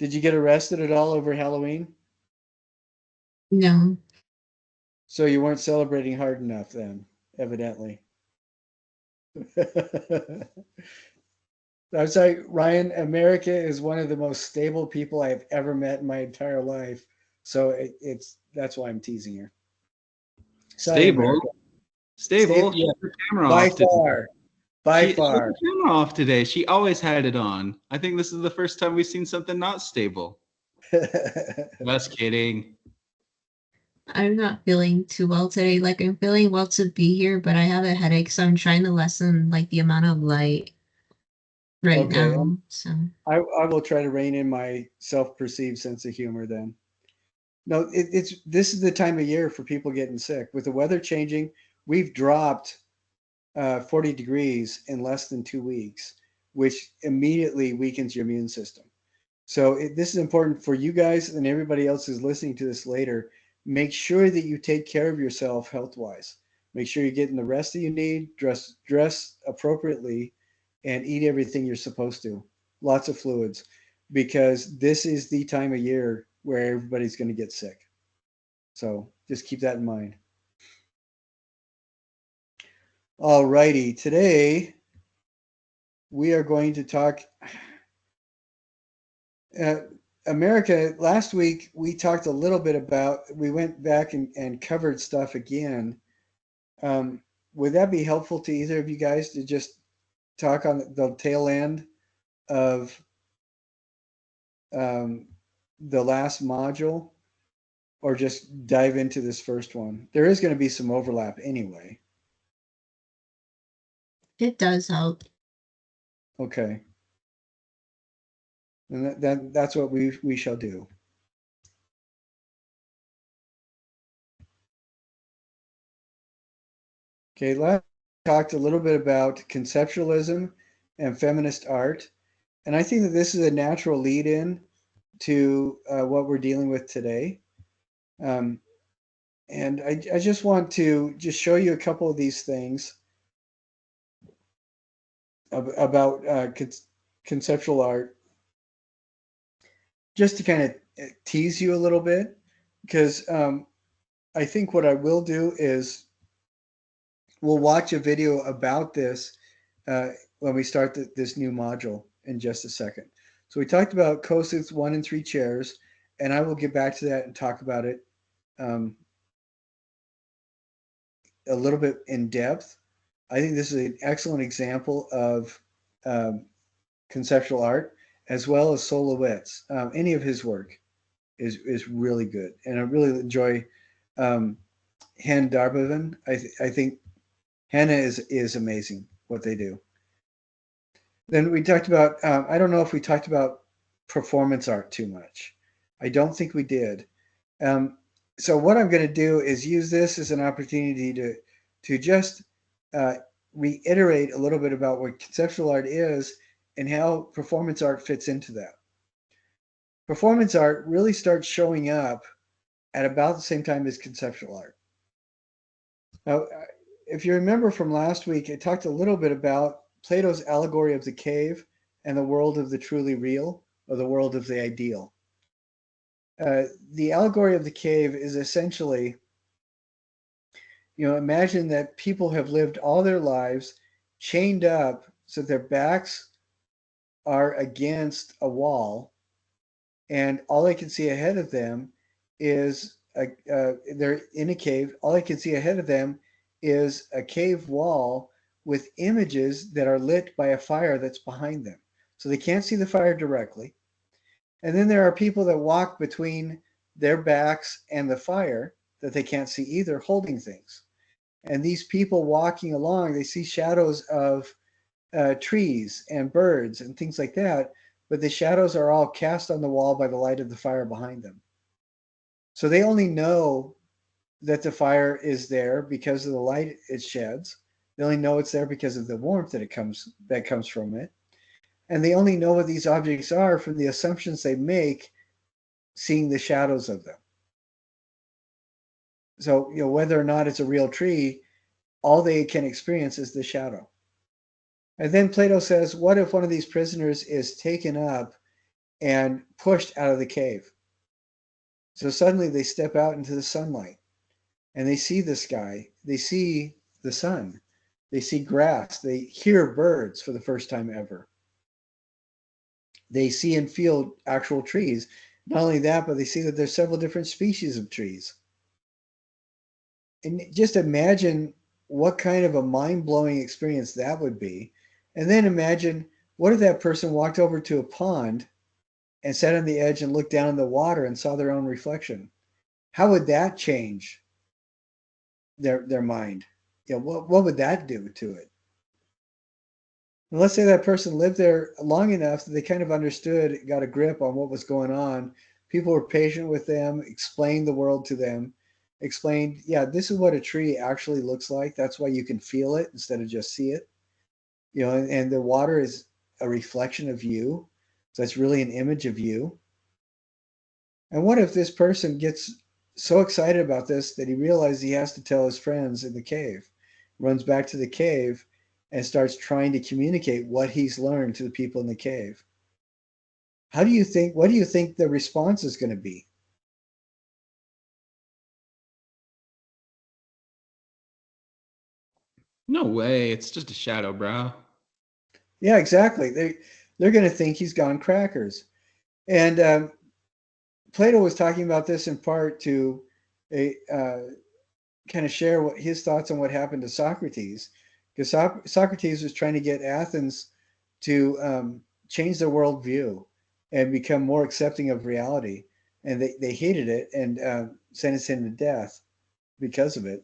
Did you get arrested at all over Halloween? No, So you weren't celebrating hard enough then, evidently. I'm sorry, Ryan. America is one of the most stable people I've ever met in my entire life. So it's that's why I'm teasing her. Sorry, Stable. America. Stable, Stable. She yeah, had her camera by off today. far, by She had far. her camera off today. She always had it on. I think this is the first time we've seen something not stable. Just kidding. I'm not feeling too well today. Like I'm feeling well to be here, but I have a headache, so I'm trying to lessen like the amount of light right Okay, now. So I will try to rein in my self-perceived sense of humor then. No, it's this is the time of year for people getting sick. With the weather changing, we've dropped 40 degrees in less than 2 weeks, which immediately weakens your immune system. So this is important for you guys and everybody else who's listening to this later. Make sure that you take care of yourself health wise. Make sure you're getting the rest that you need, dress appropriately, and eat everything you're supposed to. Lots of fluids, because this is the time of year where everybody's going to get sick. So just keep that in mind. All righty. Today we are going to talk uh, America. Last week we talked a little bit about, we went back and covered stuff again. Um, would that be helpful to either of you guys to just talk on the tail end of um, the last module, or just dive into this first one? There is going to be some overlap anyway. it does help. Okay. And that's what we shall do. Okay, last we talked a little bit about conceptualism and feminist art, and I think that this is a natural lead-in to what we're dealing with today. Um, and I just want to just show you a couple of these things about conceptual art, just to kind of tease you a little bit, because I think what I will do is we'll watch a video about this uh, when we start this new module in just a second. So we talked about Kossuth's 1 and 3 chairs, and I will get back to that and talk about it um, a little bit in depth. I think this is an excellent example of um, conceptual art, as well as Solowitz. Any of his work is really good, and I really enjoy um, Hen Darboven. I think Henna is amazing what they do. Then we talked about, I don't know if we talked about performance art too much. I don't think we did. Um, so what I'm going to do is use this as an opportunity to just uh, reiterate a little bit about what conceptual art is and how performance art fits into that. Performance art really starts showing up at about the same time as conceptual art. Now, if you remember from last week, I talked a little bit about Plato's allegory of the cave and the world of the truly real, or the world of the ideal. The allegory of the cave is essentially, imagine that people have lived all their lives chained up so their backs are against a wall, and all they can see ahead of them is they're in a cave. All they can see ahead of them is a cave wall with images that are lit by a fire that's behind them. So they can't see the fire directly. And then there are people that walk between their backs and the fire that they can't see either, holding things. And these people walking along, they see shadows of trees and birds and things like that, but the shadows are all cast on the wall by the light of the fire behind them. So they only know that the fire is there because of the light it sheds. They only know it's there because of the warmth that comes from it. And they only know what these objects are from the assumptions they make seeing the shadows of them. So, whether or not it's a real tree, all they can experience is the shadow. And then Plato says, what if one of these prisoners is taken up and pushed out of the cave. So suddenly they step out into the sunlight and they see the sky, they see the sun, they see grass, they hear birds for the first time ever. They see and feel actual trees. Not only that, but they see that there's several different species of trees. And just imagine what kind of a mind-blowing experience that would be. And then imagine, what if that person walked over to a pond and sat on the edge and looked down in the water and saw their own reflection? How would that change their mind? What would that do to it? And let's say that person lived there long enough that they kind of understood, got a grip on what was going on. People were patient with them, explained the world to them, explained, yeah, this is what a tree actually looks like. That's why you can feel it instead of just see it. And the water is a reflection of you. So that's really an image of you. And what if this person gets so excited about this that he realizes he has to tell his friends in the cave, runs back to the cave and starts trying to communicate what he's learned to the people in the cave? What do you think the response is going to be? No way. It's just a shadow, bro. Yeah, exactly. They're going to think he's gone crackers. And Plato was talking about this in part to kind of share what his thoughts on what happened to Socrates, because Socrates was trying to get Athens to change their worldview and become more accepting of reality, and they hated it and sentenced him to death because of it.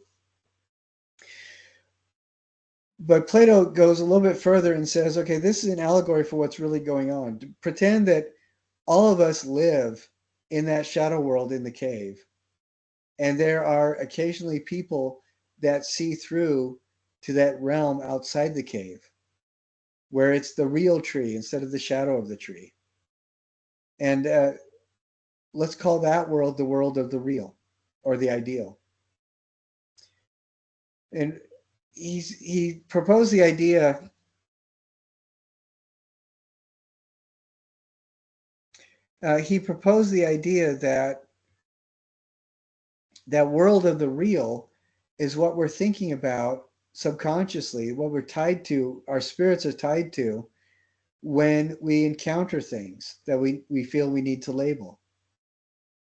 But Plato goes a little bit further and says, okay, this is an allegory for what's really going on. Pretend that all of us live in that shadow world in the cave, and there are occasionally people that see through to that realm outside the cave, where it's the real tree instead of the shadow of the tree. And let's call that world the world of the real or the ideal. And he proposed the idea. He proposed the idea that that world of the real is what we're thinking about subconsciously, what we're tied to, our spirits are tied to when we encounter things that we feel we need to label.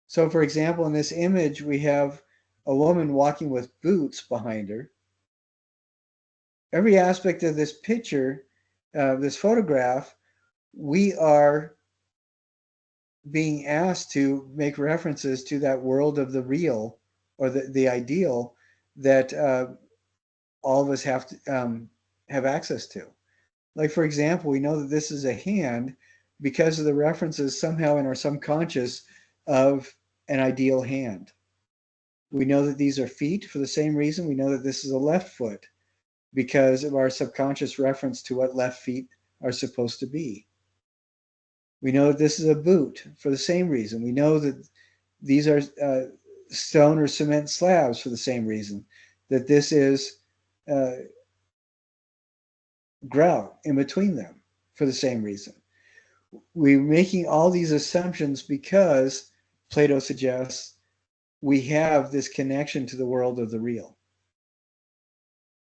So, for example, in this image, we have a woman walking with boots behind her. Every aspect of this picture, this photograph, we are being asked to make references to that world of the real or the ideal that all of us have access to. Like, for example, we know that this is a hand because of the references somehow in our subconscious of an ideal hand. We know that these are feet for the same reason. We know that this is a left foot because of our subconscious reference to what left feet are supposed to be. We know that this is a boot for the same reason. We know that these are stone or cement slabs for the same reason. That this is uh, grout in between them for the same reason. We're making all these assumptions because Plato suggests we have this connection to the world of the real.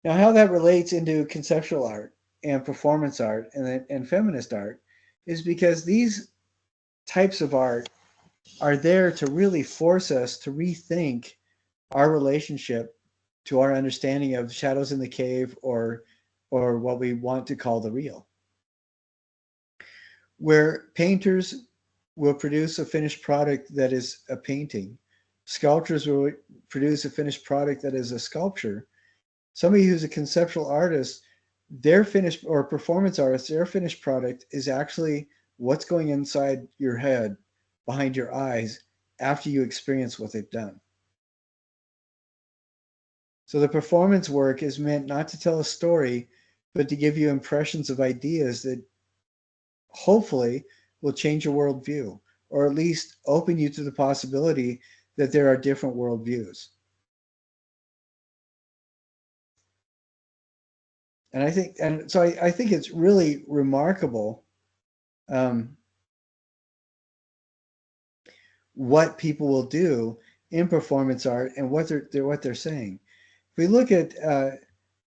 Now, how that relates into conceptual art and performance art and feminist art is because these types of art are there to really force us to rethink our relationship to our understanding of shadows in the cave or what we want to call the real. Where painters will produce a finished product that is a painting, sculptors will produce a finished product that is a sculpture. Somebody who's a conceptual artist, their finished or performance artist, their finished product is actually what's going inside your head, behind your eyes, after you experience what they've done. So the performance work is meant not to tell a story, but to give you impressions of ideas that hopefully will change your worldview, or at least open you to the possibility that there are different worldviews. And I think it's really remarkable what people will do in performance art and what they're saying. If we look at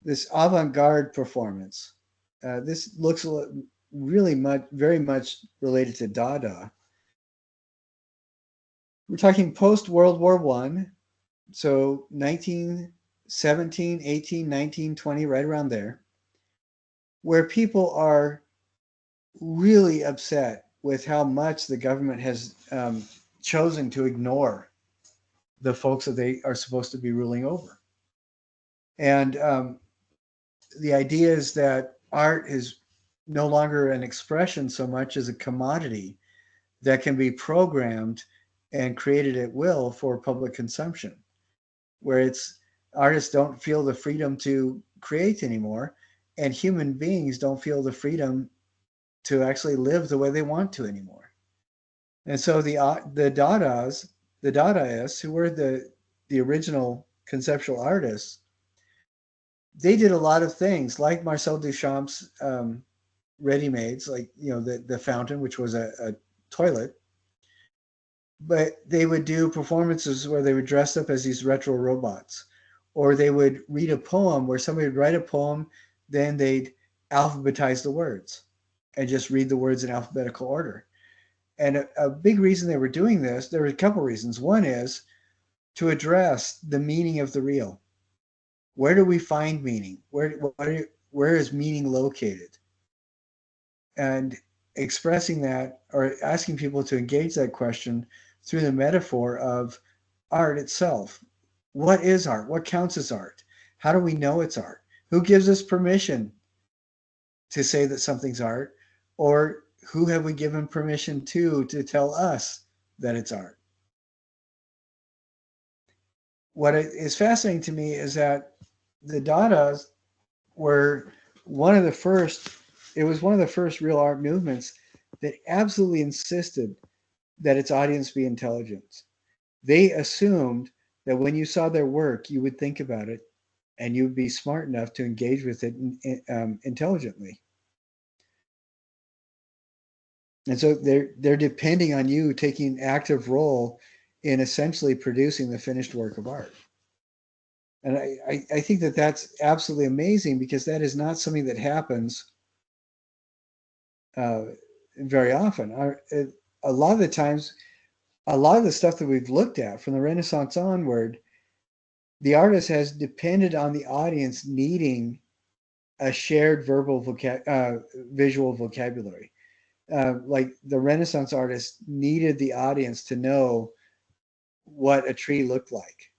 this avant-garde performance, this looks really very much related to Dada. We're talking post-World War I, so 1917, 18, 19, 20, right around there, where people are really upset with how much the government has chosen to ignore the folks that they are supposed to be ruling over. And the idea is that art is no longer an expression so much as a commodity that can be programmed and created at will for public consumption, where it's artists don't feel the freedom to create anymore, and human beings don't feel the freedom to actually live the way they want to anymore. And so the Dadaists, who were the original conceptual artists, they did a lot of things like Marcel Duchamp's ready-mades, like the fountain, which was a toilet. But they would do performances where they would dress up as these retro robots, or they would read a poem where somebody would write a poem, then they'd alphabetize the words and just read the words in alphabetical order. And a big reason they were doing this, there were a couple reasons. One is to address the meaning of the real. Where do we find meaning? Where is meaning located? And expressing that or asking people to engage that question through the metaphor of art itself. What is art? What counts as art? How do we know it's art? Who gives us permission to say that something's art? Or who have we given permission to tell us that it's art? What is fascinating to me is that the Dadas were one of the first, it was one of the first real art movements that absolutely insisted that its audience be intelligent. They assumed that when you saw their work, you would think about it and you would be smart enough to engage with it intelligently. And so they're depending on you taking an active role in essentially producing the finished work of art. And I think that that's absolutely amazing, because that is not something that happens very often. A lot of the times, a lot of the stuff that we've looked at from the Renaissance onward, the artist has depended on the audience needing a shared visual vocabulary. Like the Renaissance artists needed the audience to know what a tree looked like,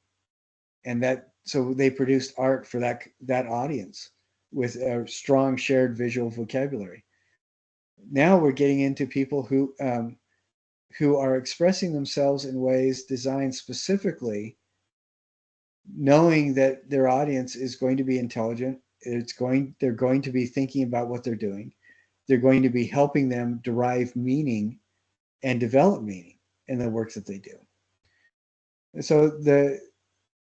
and so they produced art for that audience with a strong shared visual vocabulary. Now we're getting into people who are expressing themselves in ways designed specifically, knowing that their audience is going to be intelligent. They're going to be thinking about what they're doing. They're going to be helping them derive meaning and develop meaning in the work that they do. And so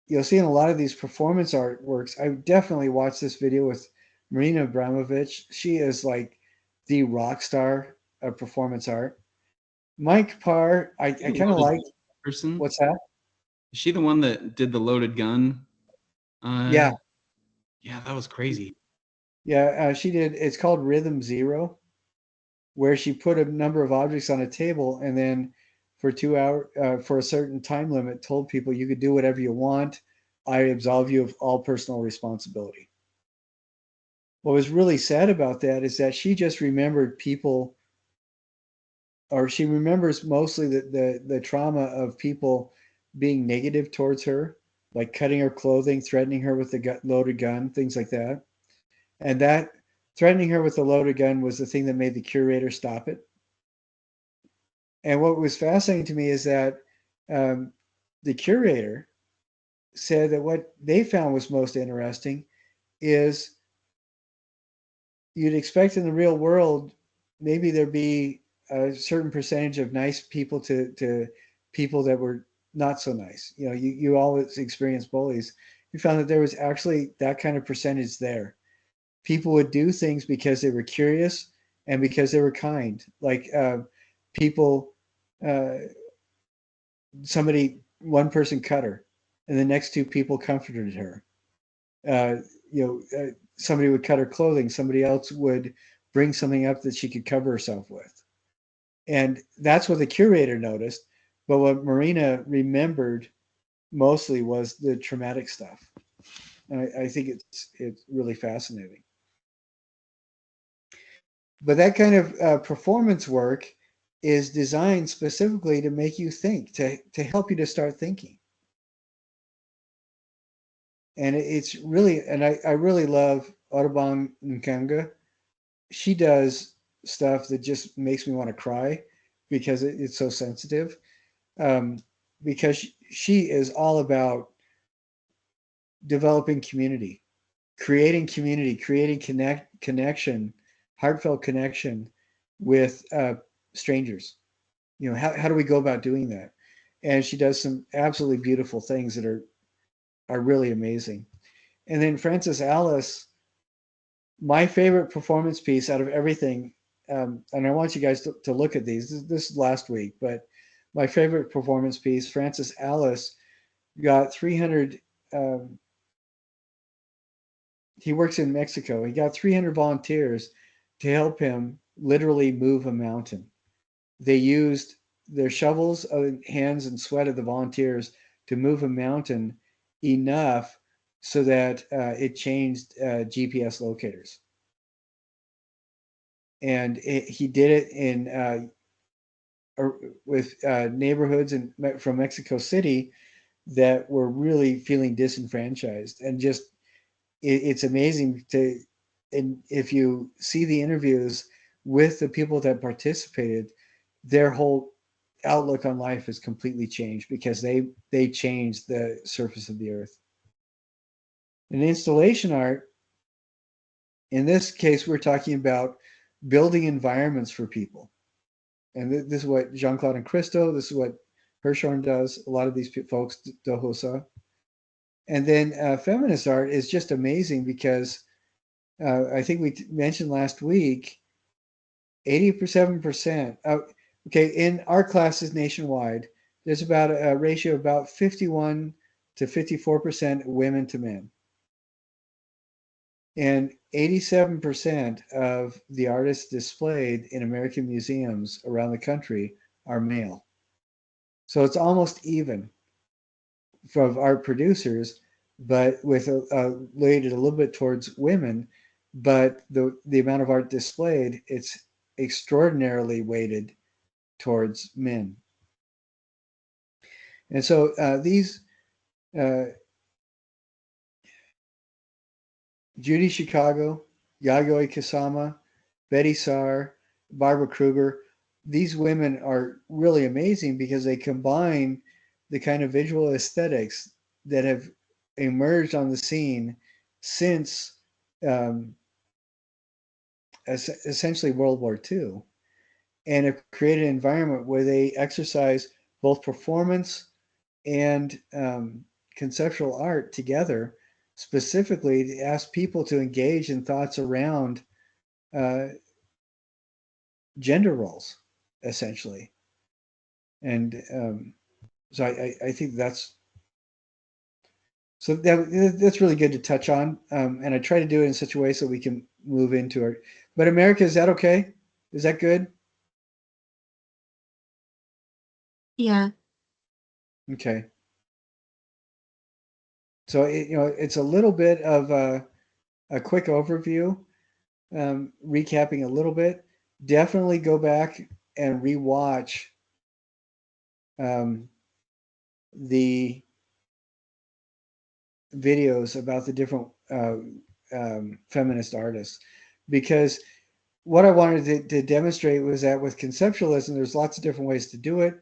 you'll see in a lot of these performance artworks, I definitely watched this video with Marina Abramovich. She is like the rock star of performance art. Mike Parr, I kind of like. Person. What's that? Is she the one that did the loaded gun? Yeah. Yeah, that was crazy. Yeah, she did. It's called Rhythm Zero, where she put a number of objects on a table, and then for 2 hours, for a certain time limit, told people you could do whatever you want. I absolve you of all personal responsibility. What was really sad about that is that she just remembered people, or she remembers mostly the trauma of people being negative towards her, like cutting her clothing, threatening her with the loaded gun, things like that. And that threatening her with the loaded gun was the thing that made the curator stop it. And what was fascinating to me is that the curator said that what they found was most interesting is you'd expect in the real world, maybe there'd be a certain percentage of nice people to people that were not so nice. You always experience bullies. You found that there was actually that kind of percentage there. People would do things because they were curious and because they were kind. Like people one person cut her, and the next two people comforted her. Somebody would cut her clothing, somebody else would bring something up that she could cover herself with. And that's what the curator noticed. But what Marina remembered mostly was the traumatic stuff. And I think it's really fascinating. But that kind of performance work is designed specifically to make you think, to help you to start thinking. And it's really, and I really love Audubon Nkanga. She does stuff that just makes me want to cry because it's so sensitive. Um, because she is all about developing community, creating connection, heartfelt connection with strangers. How do we go about doing that? And she does some absolutely beautiful things that are really amazing. And then Frances Alice, my favorite performance piece out of everything, and I want you guys to look at these. This is last week, but my favorite performance piece, Frances Alice got 300. He works in Mexico. He got 300 volunteers to help him literally move a mountain. They used their shovels, hands, and sweat of the volunteers to move a mountain enough so that it changed GPS locators. And he did it in with neighborhoods from Mexico City that were really feeling disenfranchised. And just it's amazing and if you see the interviews with the people that participated, their whole outlook on life has completely changed because they changed the surface of the earth. In installation art, in this case, we're talking about building environments for people. And this is what Jean-Claude and Christo, this is what Hirshhorn does, a lot of these folks, Dohosa. And then feminist art is just amazing because I think we mentioned last week, 87%. Okay, in our classes nationwide, there's about a ratio of about 51 to 54% women to men. And 87% of the artists displayed in American museums around the country are male. So it's almost even from art producers, but with weighted a little bit towards women. But the amount of art displayed, it's extraordinarily weighted towards men. And so these Judy Chicago, Yayoi Kusama, Betty Saar, Barbara Kruger, these women are really amazing because they combine the kind of visual aesthetics that have emerged on the scene since essentially World War II, and have created an environment where they exercise both performance and conceptual art together, specifically to ask people to engage in thoughts around gender roles, essentially. And so I think that's that's really good to touch on. And I try to do it in such a way so we can move into it. But America, is that okay? Is that good? Yeah. Okay. So it's a little bit of a quick overview, recapping a little bit. Definitely go back and rewatch the videos about the different feminist artists, because what I wanted to demonstrate was that with conceptualism, there's lots of different ways to do it.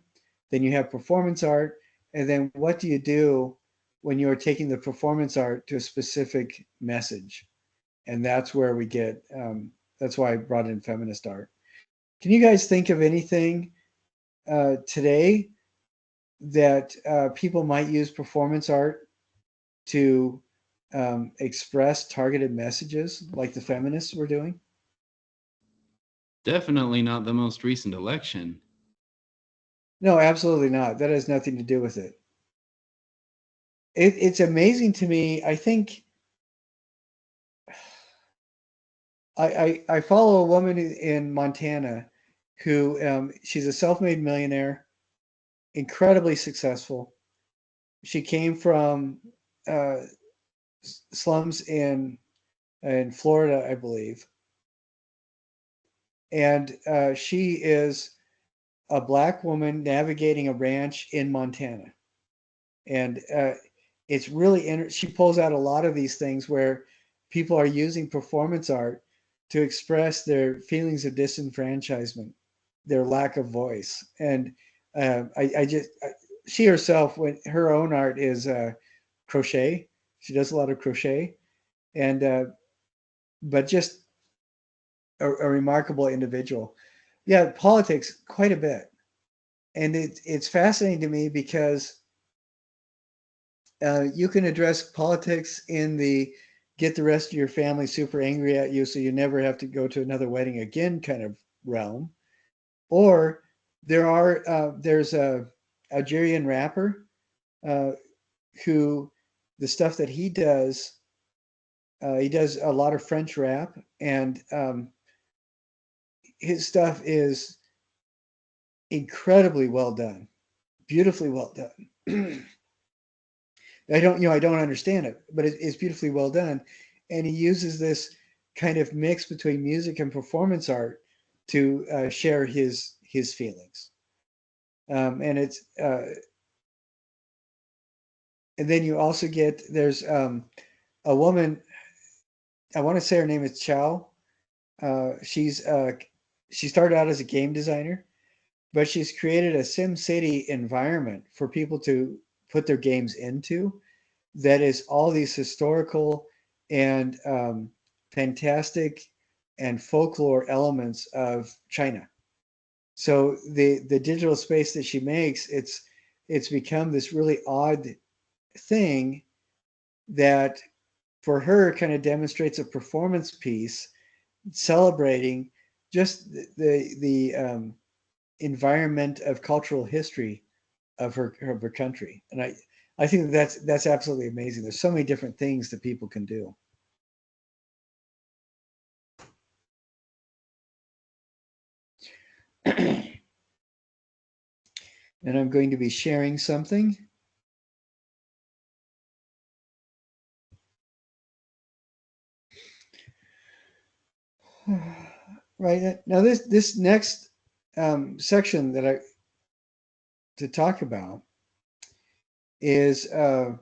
Then you have performance art, and then what do you do when you're taking the performance art to a specific message? And that's where we get. That's why I brought in feminist art. Can you guys think of anything today that people might use performance art to express targeted messages like the feminists were doing? Definitely not the most recent election. No, absolutely not. That has nothing to do with it. It's amazing to me. I think I follow a woman in Montana who she's a self-made millionaire, incredibly successful. She came from uh, slums in Florida, I believe, and she is a black woman navigating a ranch in Montana, and it's really she pulls out a lot of these things where people are using performance art to express their feelings of disenfranchisement, their lack of voice, and she herself, when her own art is crochet, she does a lot of crochet, and but just a remarkable individual. Yeah, politics quite a bit, and it's fascinating to me because you can address politics in the get the rest of your family super angry at you so you never have to go to another wedding again kind of realm. Or there's a Algerian rapper uh, who the stuff that he does a lot of French rap, and his stuff is incredibly well done, beautifully well done. I don't understand it, but it's beautifully well done. And he uses this kind of mix between music and performance art to share his feelings. And it's and then you also get there's a woman. I want to say her name is Chow. She started out as a game designer, but she's created a Sim City environment for people to put their games into that is all these historical and fantastic and folklore elements of China. So the digital space that she makes, it's become this really odd thing that for her kind of demonstrates a performance piece celebrating just the environment of cultural history of her country. And I think that's absolutely amazing. There's so many different things that people can do. And I'm going to be sharing something. Right now, this next section that I to talk about is I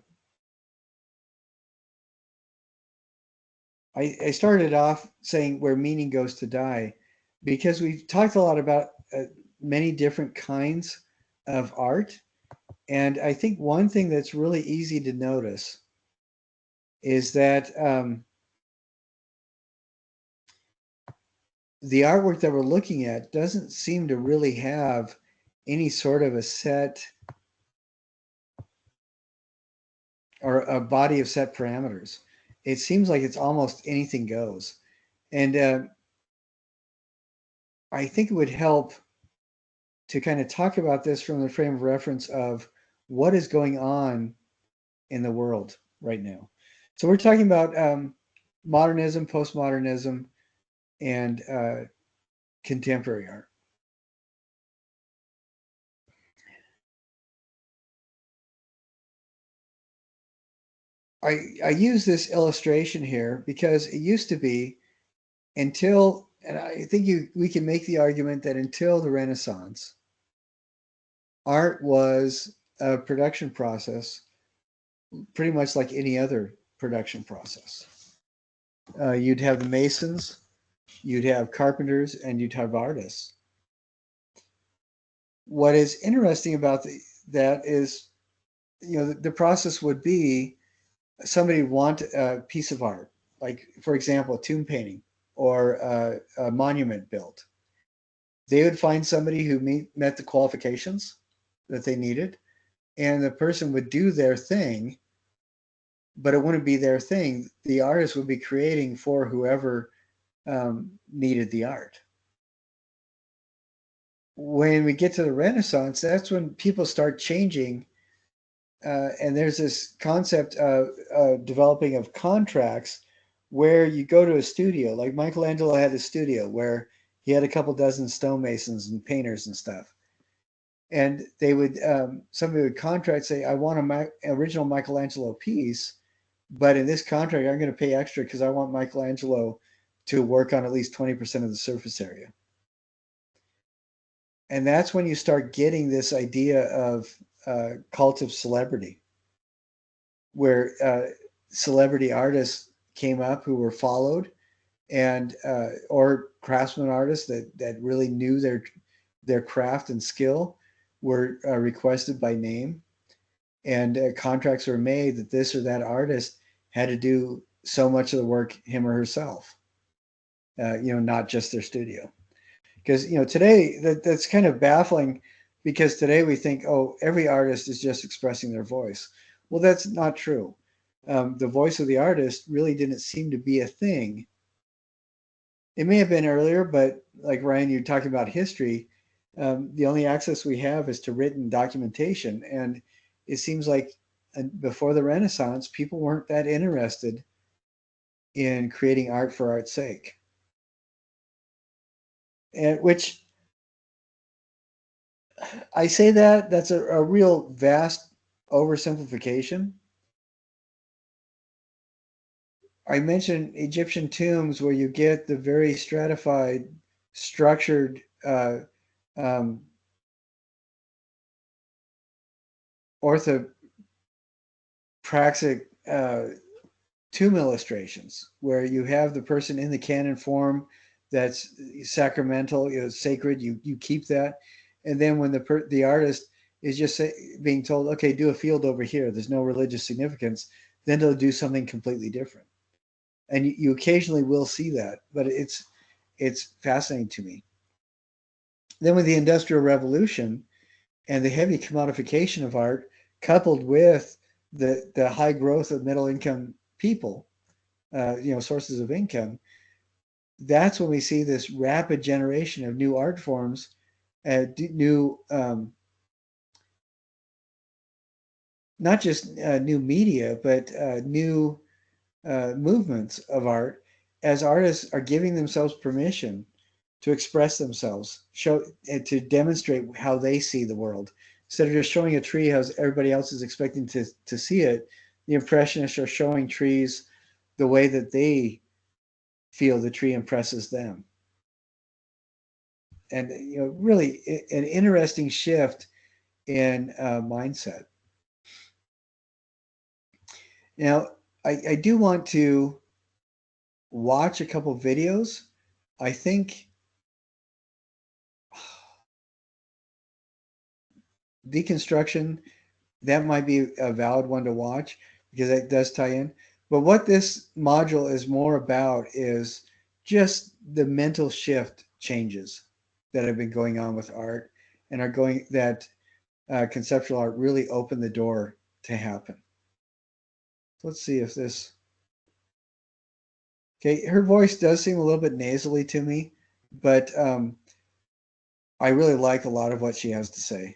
started off saying where meaning goes to die, because we've talked a lot about many different kinds of art, and I think one thing that's really easy to notice is that the artwork that we're looking at doesn't seem to really have any sort of a set or a body of set parameters. It seems like it's almost anything goes. And I think it would help to kind of talk about this from the frame of reference of what is going on in the world right now. So we're talking about modernism, postmodernism, and contemporary art. I use this illustration here because it used to be until, and I think we can make the argument that until the Renaissance, art was a production process pretty much like any other production process. You'd have the masons, you'd have carpenters, and you'd have artists. What is interesting about that is, the process would be somebody would want a piece of art, like, for example, a tomb painting or a monument built. They would find somebody who met the qualifications that they needed, and the person would do their thing, but it wouldn't be their thing. The artist would be creating for whoever needed the art. when we get to the Renaissance, that's when people start changing. And there's this concept of developing of contracts where you go to a studio. Like Michelangelo had a studio where he had a couple dozen stonemasons and painters and stuff. And they would, somebody would contract, say, I want an original Michelangelo piece, but in this contract, I'm going to pay extra because I want Michelangelo to work on at least 20% of the surface area. And that's when you start getting this idea of cult of celebrity, where celebrity artists came up who were followed, and or craftsman artists that really knew their craft and skill were requested by name, and contracts were made that this or that artist had to do so much of the work, him or herself, not just their studio. Because today that's kind of baffling, because today we think, oh, every artist is just expressing their voice. Well, that's not true. The voice of the artist really didn't seem to be a thing. It may have been earlier, but like Ryan, you're talking about history. The only access we have is to written documentation, and it seems like before the Renaissance, people weren't that interested in creating art for art's sake, and which I say that's a real vast oversimplification. I mentioned Egyptian tombs where you get the very stratified, structured um, orthopraxic tomb illustrations, where you have the person in the canon form that's sacramental, sacred. You keep that, and then when the artist is just being told, okay, do a field over here, there's no religious significance, then they'll do something completely different. And you occasionally will see that, but it's fascinating to me. Then with the Industrial Revolution and the heavy commodification of art, coupled with the high growth of middle income people, sources of income, that's when we see this rapid generation of new art forms, new, not just new media, but new movements of art, as artists are giving themselves permission to express themselves, show and to demonstrate how they see the world. Instead of just showing a tree how everybody else is expecting to see it, the Impressionists are showing trees the way that they feel the tree impresses them. And really an interesting shift in mindset. Now, I do want to watch a couple videos. I think deconstruction, that might be a valid one to watch because that does tie in. But what this module is more about is just the mental shift changes that have been going on with art, and are going that conceptual art really opened the door to happen. So let's see if this. Okay, her voice does seem a little bit nasally to me, but I really like a lot of what she has to say.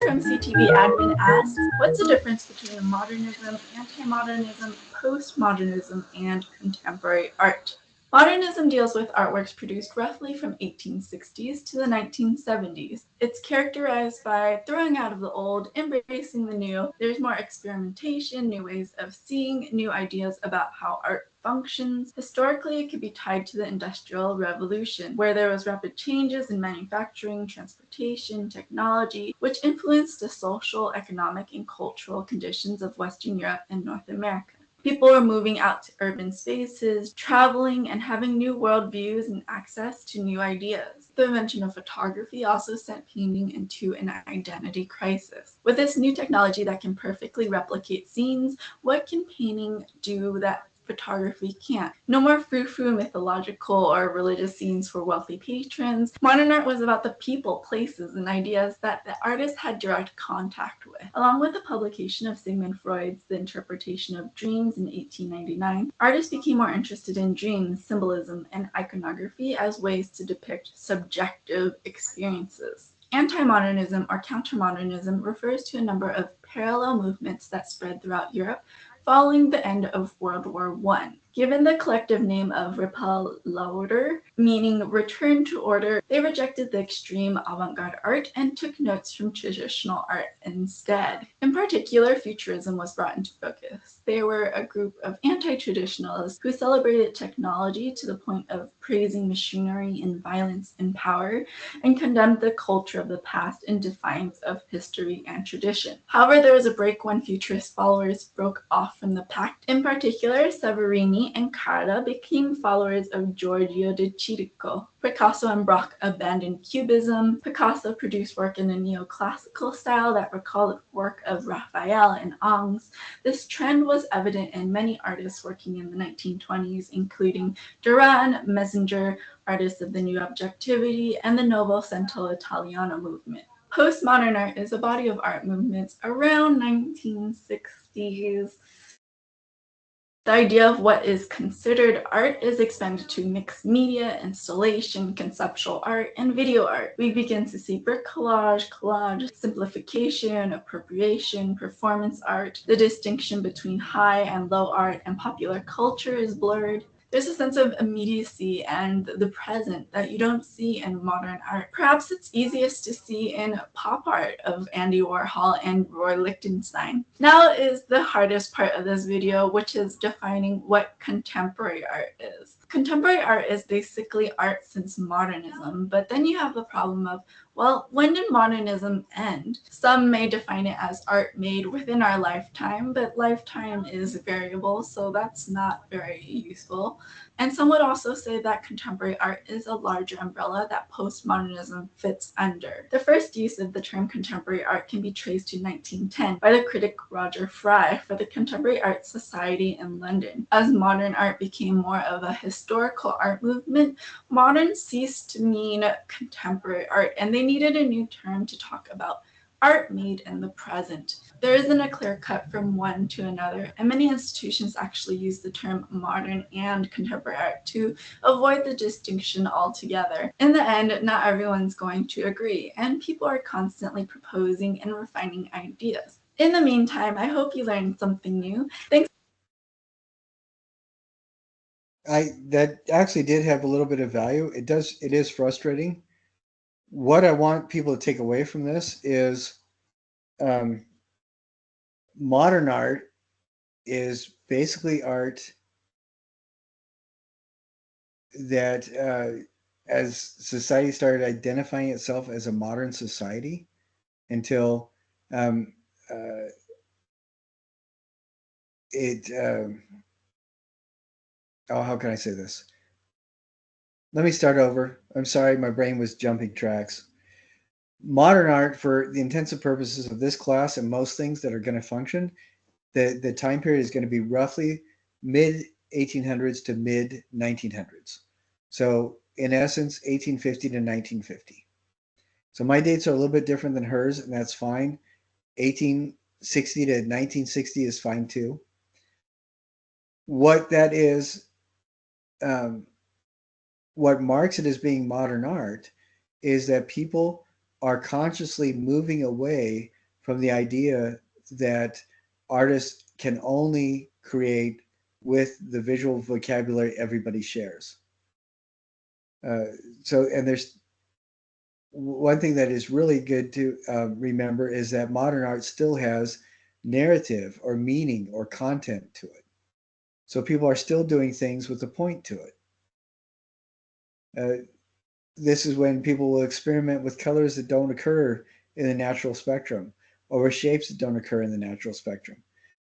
MCTV admin asks, what's the difference between modernism, anti-modernism, post-modernism, and contemporary art? Modernism deals with artworks produced roughly from 1860s to the 1970s. It's characterized by throwing out of the old, embracing the new. There's more experimentation, new ways of seeing, new ideas about how art functions. Historically, it could be tied to the Industrial Revolution, where there was rapid changes in manufacturing, transportation, technology, which influenced the social, economic, and cultural conditions of Western Europe and North America. People were moving out to urban spaces, traveling, and having new worldviews and access to new ideas. The invention of photography also sent painting into an identity crisis. With this new technology that can perfectly replicate scenes, what can painting do that photography can't. No more frou-frou mythological or religious scenes for wealthy patrons. Modern art was about the people, places, and ideas that the artist had direct contact with. Along with the publication of Sigmund Freud's The Interpretation of Dreams in 1899, artists became more interested in dreams, symbolism, and iconography as ways to depict subjective experiences. Anti-modernism or counter-modernism refers to a number of parallel movements that spread throughout Europe following the end of World War I. Given the collective name of Repel l'Ordre, meaning return to order, they rejected the extreme avant-garde art and took notes from traditional art instead. In particular, Futurism was brought into focus. They were a group of anti-traditionalists who celebrated technology to the point of praising machinery and violence and power, and condemned the culture of the past in defiance of history and tradition. However, there was a break when Futurist followers broke off from the pact. In particular, Severini and Carta became followers of Giorgio de Chirico. Picasso and Braque abandoned Cubism. Picasso produced work in a neoclassical style that recalled the work of Raphael and Angers. This trend was evident in many artists working in the 1920s, including Duran, Messenger, artists of the New Objectivity, and the Novecento Italiano movement. Postmodern art is a body of art movements around 1960s. The idea of what is considered art is expanded to mixed media, installation, conceptual art, and video art. We begin to see bricolage, collage, simplification, appropriation, performance art. The distinction between high and low art and popular culture is blurred. There's a sense of immediacy and the present that you don't see in modern art. Perhaps it's easiest to see in pop art of Andy Warhol and Roy Lichtenstein. Now is the hardest part of this video, which is defining what contemporary art is. Contemporary art is basically art since modernism, but then you have the problem of, well, when did modernism end? Some may define it as art made within our lifetime, but lifetime is variable, so that's not very useful. And some would also say that contemporary art is a larger umbrella that postmodernism fits under. The first use of the term contemporary art can be traced to 1910 by the critic Roger Fry for the Contemporary Art Society in London. As modern art became more of a historical art movement, modern ceased to mean contemporary art, and they needed a new term to talk about art made in the present. There isn't a clear cut from one to another, and many institutions actually use the term modern and contemporary art to avoid the distinction altogether. In the end, not everyone's going to agree, and people are constantly proposing and refining ideas. In the meantime, I hope you learned something new. Thanks. That actually did have a little bit of value. It is frustrating. What I want people to take away from this is modern art is basically art that as society started identifying itself as a modern society until how can I say this? Let me start over. I'm sorry, my brain was jumping tracks. Modern art, for the intensive purposes of this class and most things that are going to function, the time period is going to be roughly mid 1800s to mid 1900s. So in essence, 1850 to 1950. So my dates are a little bit different than hers, and that's fine. 1860 to 1960 is fine too. What that is, what marks it as being modern art is that people are consciously moving away from the idea that artists can only create with the visual vocabulary everybody shares. And there's one thing that is really good to remember is that modern art still has narrative or meaning or content to it. So people are still doing things with a point to it. This is when people will experiment with colors that don't occur in the natural spectrum or with shapes that don't occur in the natural spectrum,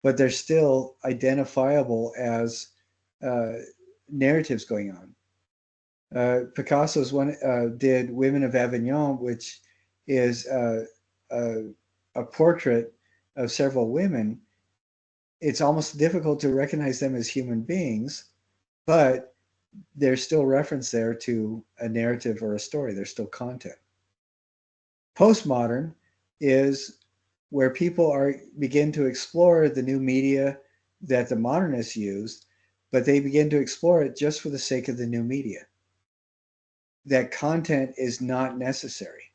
but they're still identifiable as narratives going on. Picasso's one did Women of Avignon, which is a portrait of several women, it's almost difficult to recognize them as human beings, but there's still reference there to a narrative or a story. There's still content. Postmodern is where people begin to explore the new media that the modernists used, but they begin to explore it just for the sake of the new media. That content is not necessary.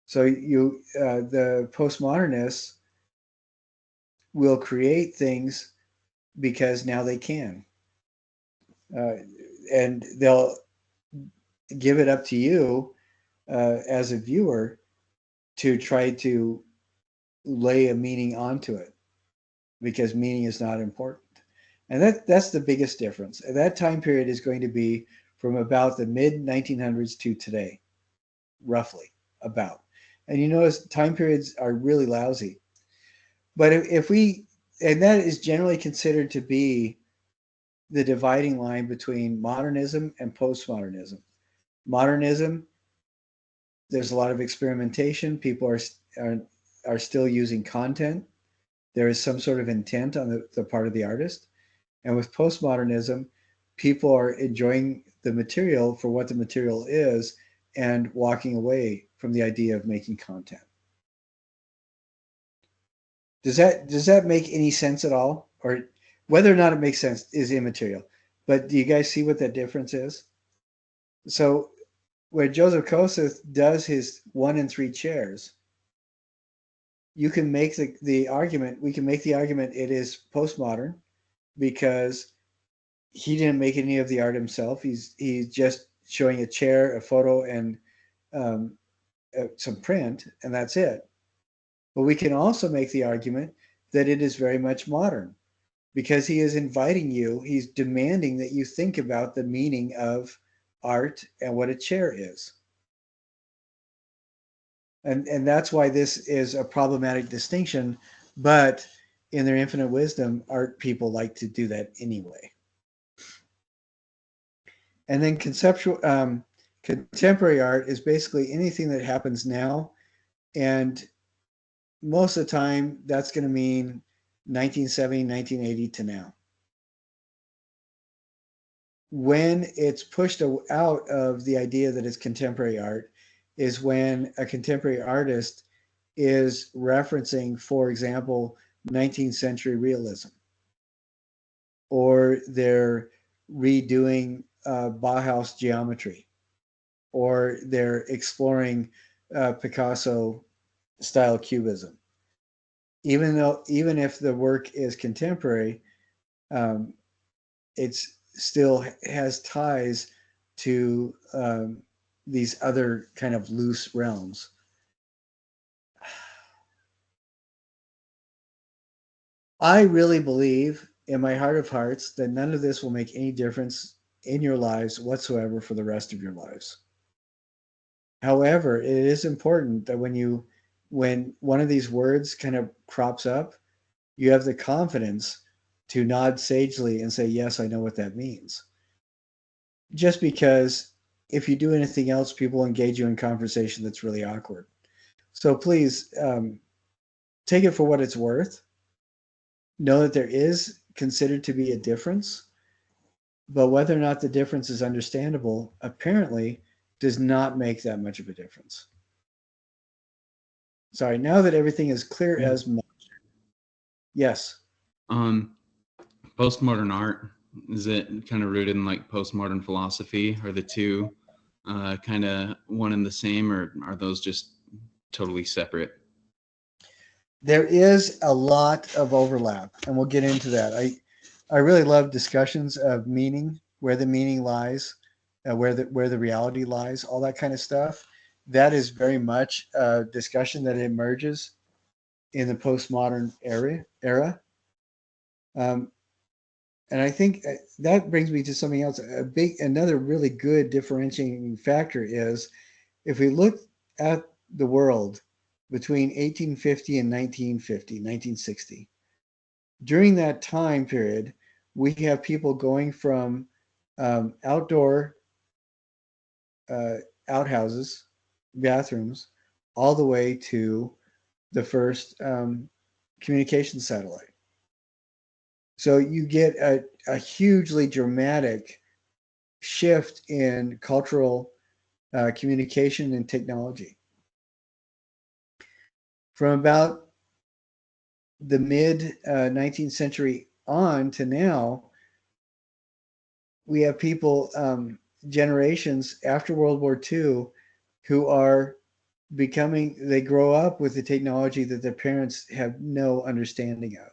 So the postmodernists will create things because now they can, and they'll give it up to you as a viewer to try to lay a meaning onto it, because meaning is not important. And that's the biggest difference. And that time period is going to be from about the mid 1900s to today, roughly about. And you notice time periods are really lousy. But if we, and that is generally considered to be the dividing line between modernism and postmodernism. Modernism, there's a lot of experimentation. People are still using content. There is some sort of intent on the part of the artist. And with postmodernism, people are enjoying the material for what the material is and walking away from the idea of making content. Does that make any sense at all? Or whether or not it makes sense is immaterial. But do you guys see what that difference is? So where Joseph Kossuth does his 1 and 3 chairs, you can make the argument, we can make the argument it is postmodern because he didn't make any of the art himself. He's just showing a chair, a photo, and some print, and that's it. But we can also make the argument that it is very much modern because he is inviting you, he's demanding that you think about the meaning of art and what a chair is. And that's why this is a problematic distinction, but in their infinite wisdom, art people like to do that anyway. And then contemporary art is basically anything that happens now, and most of the time that's going to mean 1970, 1980 to now. When it's pushed out of the idea that it's contemporary art is when a contemporary artist is referencing, for example, 19th century realism, or they're redoing Bauhaus geometry, or they're exploring Picasso style cubism. Even if the work is contemporary, it's still has ties to these other kind of loose realms. I really believe in my heart of hearts that none of this will make any difference in your lives whatsoever for the rest of your lives. However, it is important that when one of these words kind of crops up, you have the confidence to nod sagely and say, yes, I know what that means. Just because if you do anything else, people engage you in conversation that's really awkward. So please take it for what it's worth. Know that there is considered to be a difference, but whether or not the difference is understandable apparently does not make that much of a difference. Sorry, now that everything is clear as mud. Yes. Postmodern art, is it kind of rooted in like postmodern philosophy? Are the two kind of one and the same, or are those just totally separate? There is a lot of overlap, and we'll get into that. I really love discussions of meaning, where the meaning lies, where the reality lies, all that kind of stuff. That is very much a discussion that emerges in the postmodern era. And I think that brings me to something else. Another really good differentiating factor is if we look at the world between 1850 and 1950, 1960, during that time period, we have people going from outdoor outhouses, bathrooms, all the way to the first communication satellite. So you get a hugely dramatic shift in cultural communication and technology. From about the mid 19th century on to now, we have people, generations after World War II, who are they grow up with the technology that their parents have no understanding of.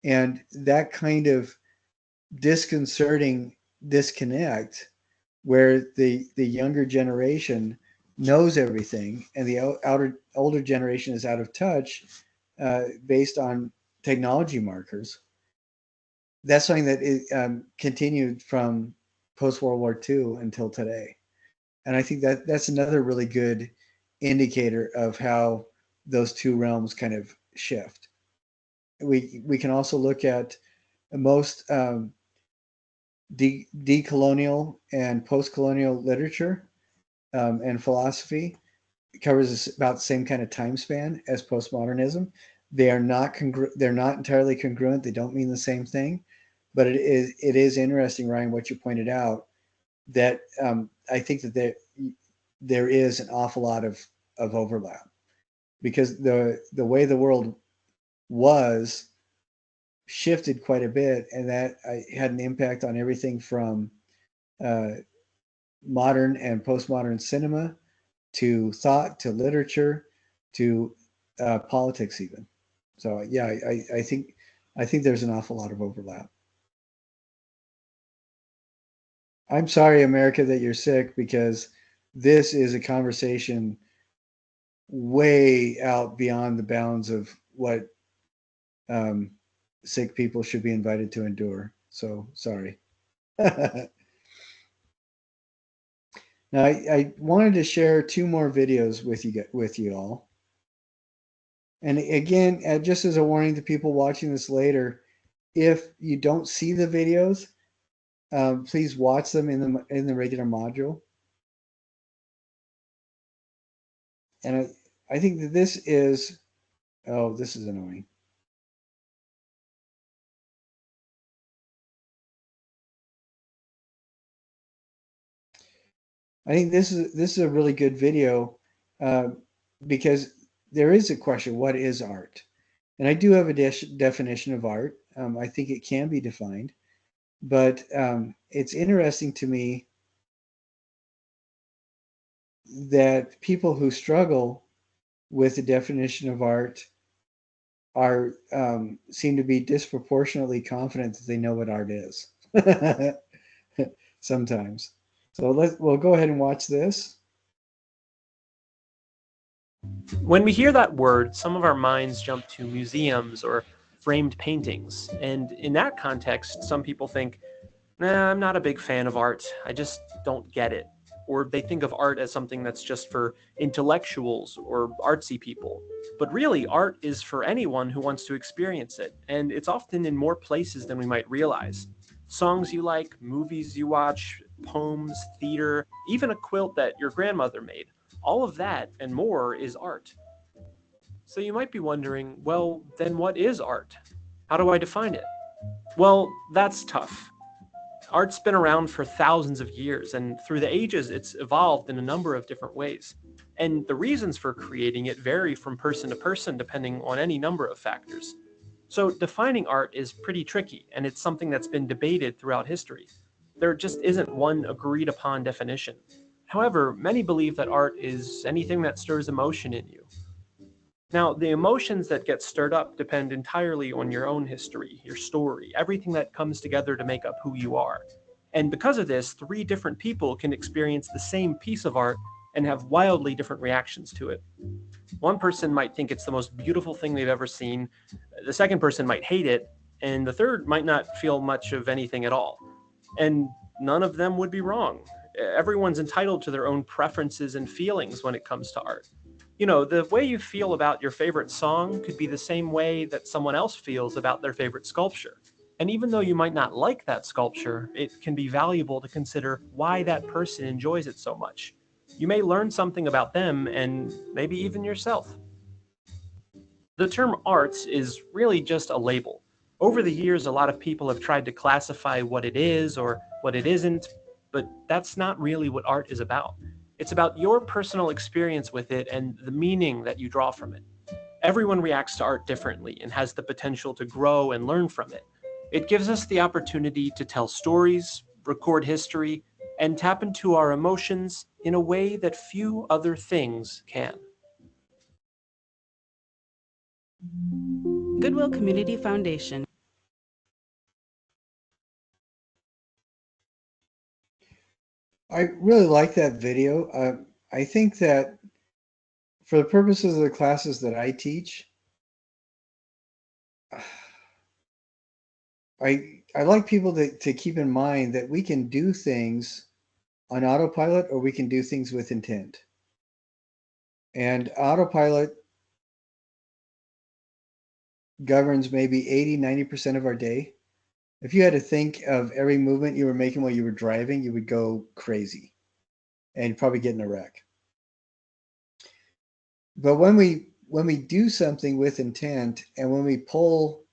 And that kind of disconcerting disconnect where the younger generation knows everything and the older generation is out of touch based on technology markers. That's something that continued from post World War II until today, and I think that that's another really good indicator of how those two realms kind of shift. We can also look at most decolonial and post-colonial literature and philosophy. It covers about the same kind of time span as postmodernism. They are not they're not entirely congruent. They don't mean the same thing, but it is interesting, Ryan, what you pointed out, that I think that there is an awful lot of overlap, because the way the world was shifted quite a bit, and that had an impact on everything from uh, modern and postmodern cinema to thought to literature to politics even. So yeah, I think there's an awful lot of overlap. I'm sorry, America, that you're sick, because this is a conversation way out beyond the bounds of what sick people should be invited to endure. So sorry. Now, I wanted to share two more videos with you all. And again, just as a warning to people watching this later, if you don't see the videos, please watch them in the regular module. And I think that this is annoying. I think this is a really good video because there is a question: what is art? And I do have a definition of art. I think it can be defined, but it's interesting to me that people who struggle with the definition of art are seem to be disproportionately confident that they know what art is sometimes. So we'll go ahead and watch this. When we hear that word, some of our minds jump to museums or framed paintings. And in that context, some people think, nah, I'm not a big fan of art. I just don't get it. Or they think of art as something that's just for intellectuals or artsy people. But really, art is for anyone who wants to experience it, and it's often in more places than we might realize. Songs you like, movies you watch, poems, theater, even a quilt that your grandmother made. All of that and more is art. So you might be wondering, well, then what is art? How do I define it? Well, that's tough. Art's been around for thousands of years, and through the ages, it's evolved in a number of different ways. And the reasons for creating it vary from person to person depending on any number of factors. So defining art is pretty tricky, and it's something that's been debated throughout history. There just isn't one agreed upon definition. However, many believe that art is anything that stirs emotion in you. Now, the emotions that get stirred up depend entirely on your own history, your story, everything that comes together to make up who you are. And because of this, three different people can experience the same piece of art and have wildly different reactions to it. One person might think it's the most beautiful thing they've ever seen, the second person might hate it, and the third might not feel much of anything at all. And none of them would be wrong. Everyone's entitled to their own preferences and feelings when it comes to art. You know, the way you feel about your favorite song could be the same way that someone else feels about their favorite sculpture. And even though you might not like that sculpture, it can be valuable to consider why that person enjoys it so much. You may learn something about them and maybe even yourself. The term arts is really just a label. Over the years, a lot of people have tried to classify what it is or what it isn't, but that's not really what art is about. It's about your personal experience with it and the meaning that you draw from it. Everyone reacts to art differently and has the potential to grow and learn from it. It gives us the opportunity to tell stories, record history, and tap into our emotions in a way that few other things can. Goodwill Community Foundation. I really like that video. I think that for the purposes of the classes that I teach, I like people to keep in mind that we can do things on autopilot or we can do things with intent. And autopilot governs maybe 80, 90% of our day. If you had to think of every movement you were making while you were driving, you would go crazy and you'd probably get in a wreck. But when we do something with intent and when we pull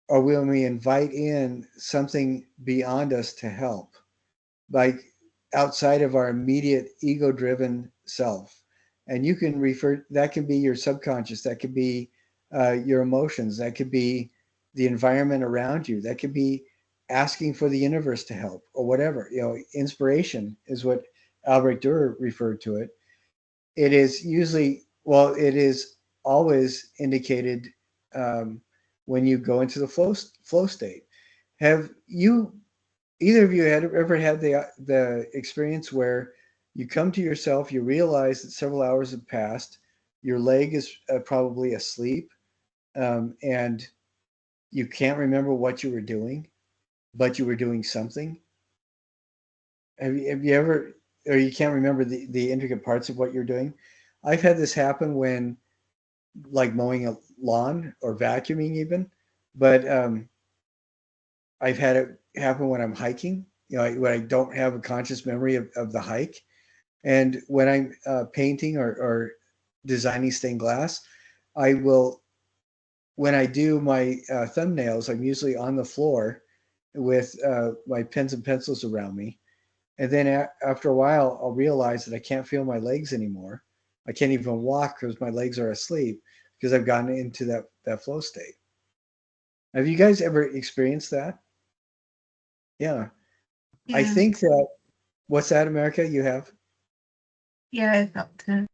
or when we invite in something beyond us to help, like outside of our immediate ego-driven self, and you can refer, that can be your subconscious, that could be your emotions, that could be the environment around you, that could be asking for the universe to help or whatever. Inspiration is what Albrecht Dürer referred to it. It is usually, well, it is always indicated when you go into the flow state. Have you, either of you, ever had the experience where you come to yourself, you realize that several hours have passed, your leg is probably asleep, and you can't remember what you were doing, but you were doing something? Have you ever, or you can't remember the intricate parts of what you're doing? I've had this happen when, like mowing a lawn or vacuuming even, but I've had it happen when I'm hiking, when I don't have a conscious memory of the hike. And when I'm painting or designing stained glass, I will, when I do my thumbnails, I'm usually on the floor with my pens and pencils around me. And then after a while, I'll realize that I can't feel my legs anymore. I can't even walk because my legs are asleep because I've gotten into that flow state. Have you guys ever experienced that? Yeah. I Yeah, think that, what's that, America, you have? yeah, I felt it.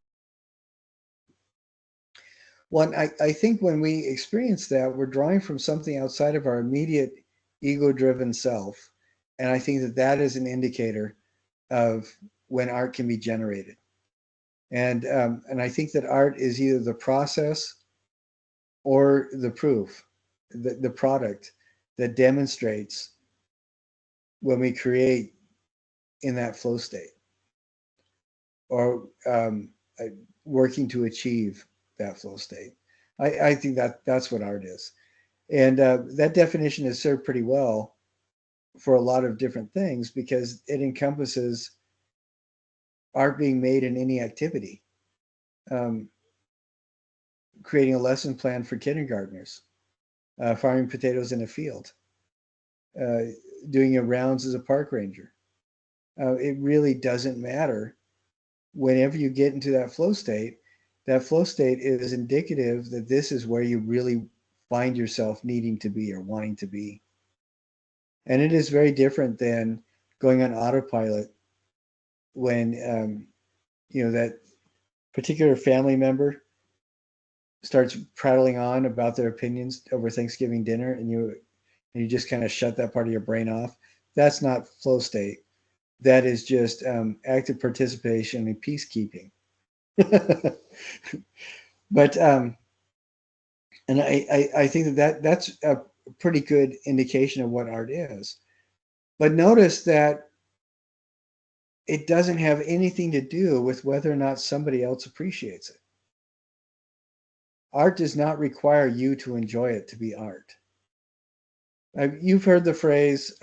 Well, I think when we experience that, we're drawing from something outside of our immediate ego-driven self. And I think that is an indicator of when art can be generated. And I think that art is either the process or the proof, the product that demonstrates when we create in that flow state or working to achieve that flow state. I think that's what art is. And that definition has served pretty well for a lot of different things because it encompasses art being made in any activity. Creating a lesson plan for kindergartners, farming potatoes in a field, doing your rounds as a park ranger. It really doesn't matter. Whenever you get into that flow state is indicative that this is where you really find yourself needing to be or wanting to be. And it is very different than going on autopilot when that particular family member starts prattling on about their opinions over Thanksgiving dinner, and you just kind of shut that part of your brain off. That's not flow state. That is just active participation in peacekeeping. But and I think that's a pretty good indication of what art is. But notice that it doesn't have anything to do with whether or not somebody else appreciates it. Art does not require you to enjoy it to be art. You've heard the phrase,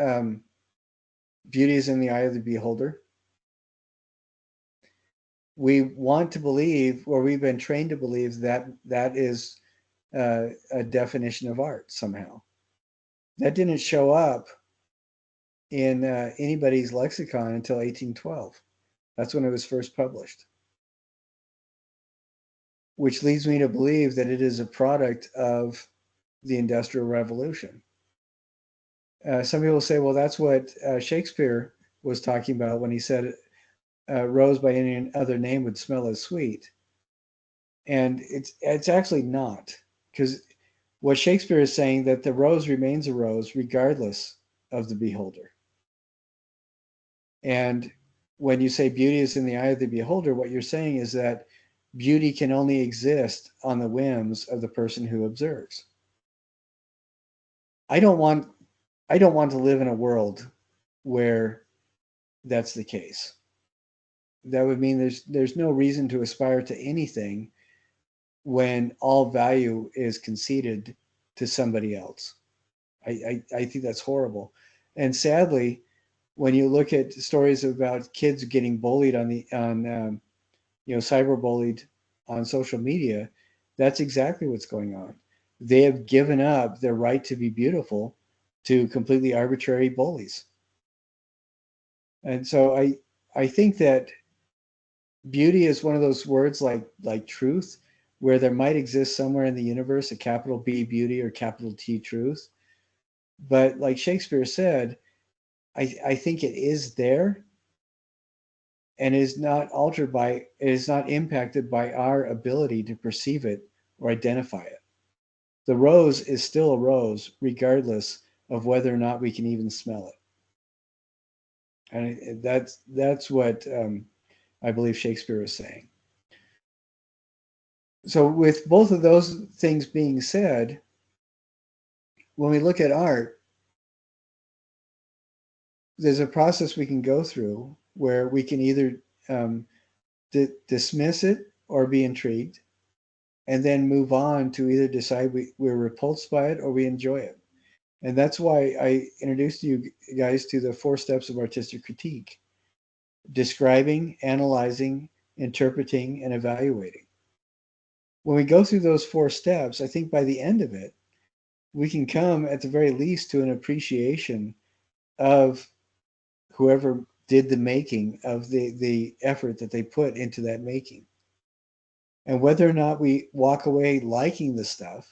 beauty is in the eye of the beholder. We want to believe, or we've been trained to believe, that that is a definition of art somehow. That didn't show up in anybody's lexicon until 1812. That's when it was first published, which leads me to believe that it is a product of the Industrial Revolution. Some people say, well, that's what Shakespeare was talking about when he said rose by any other name would smell as sweet. And it's actually not, because what Shakespeare is saying that the rose remains a rose regardless of the beholder. And when you say beauty is in the eye of the beholder, what you're saying is that beauty can only exist on the whims of the person who observes. I don't want to live in a world where that's the case. That would mean there's no reason to aspire to anything when all value is conceded to somebody else. I think that's horrible. And sadly, when you look at stories about kids getting bullied cyberbullied on social media, that's exactly what's going on. They have given up their right to be beautiful to completely arbitrary bullies. And so I think that beauty is one of those words like truth, where there might exist somewhere in the universe a capital B beauty or capital T truth. But like Shakespeare said, I think it is there and is not impacted by our ability to perceive it or identify it. The rose is still a rose, regardless of whether or not we can even smell it. And that's what I believe Shakespeare is saying. So with both of those things being said, when we look at art, there's a process we can go through where we can either dismiss it or be intrigued, and then move on to either decide we're repulsed by it or we enjoy it. And that's why I introduced you guys to the 4 steps of artistic critique: describing, analyzing, interpreting, and evaluating. When we go through those 4 steps, I think by the end of it, we can come at the very least to an appreciation of whoever did the making, of the effort that they put into that making. And whether or not we walk away liking the stuff,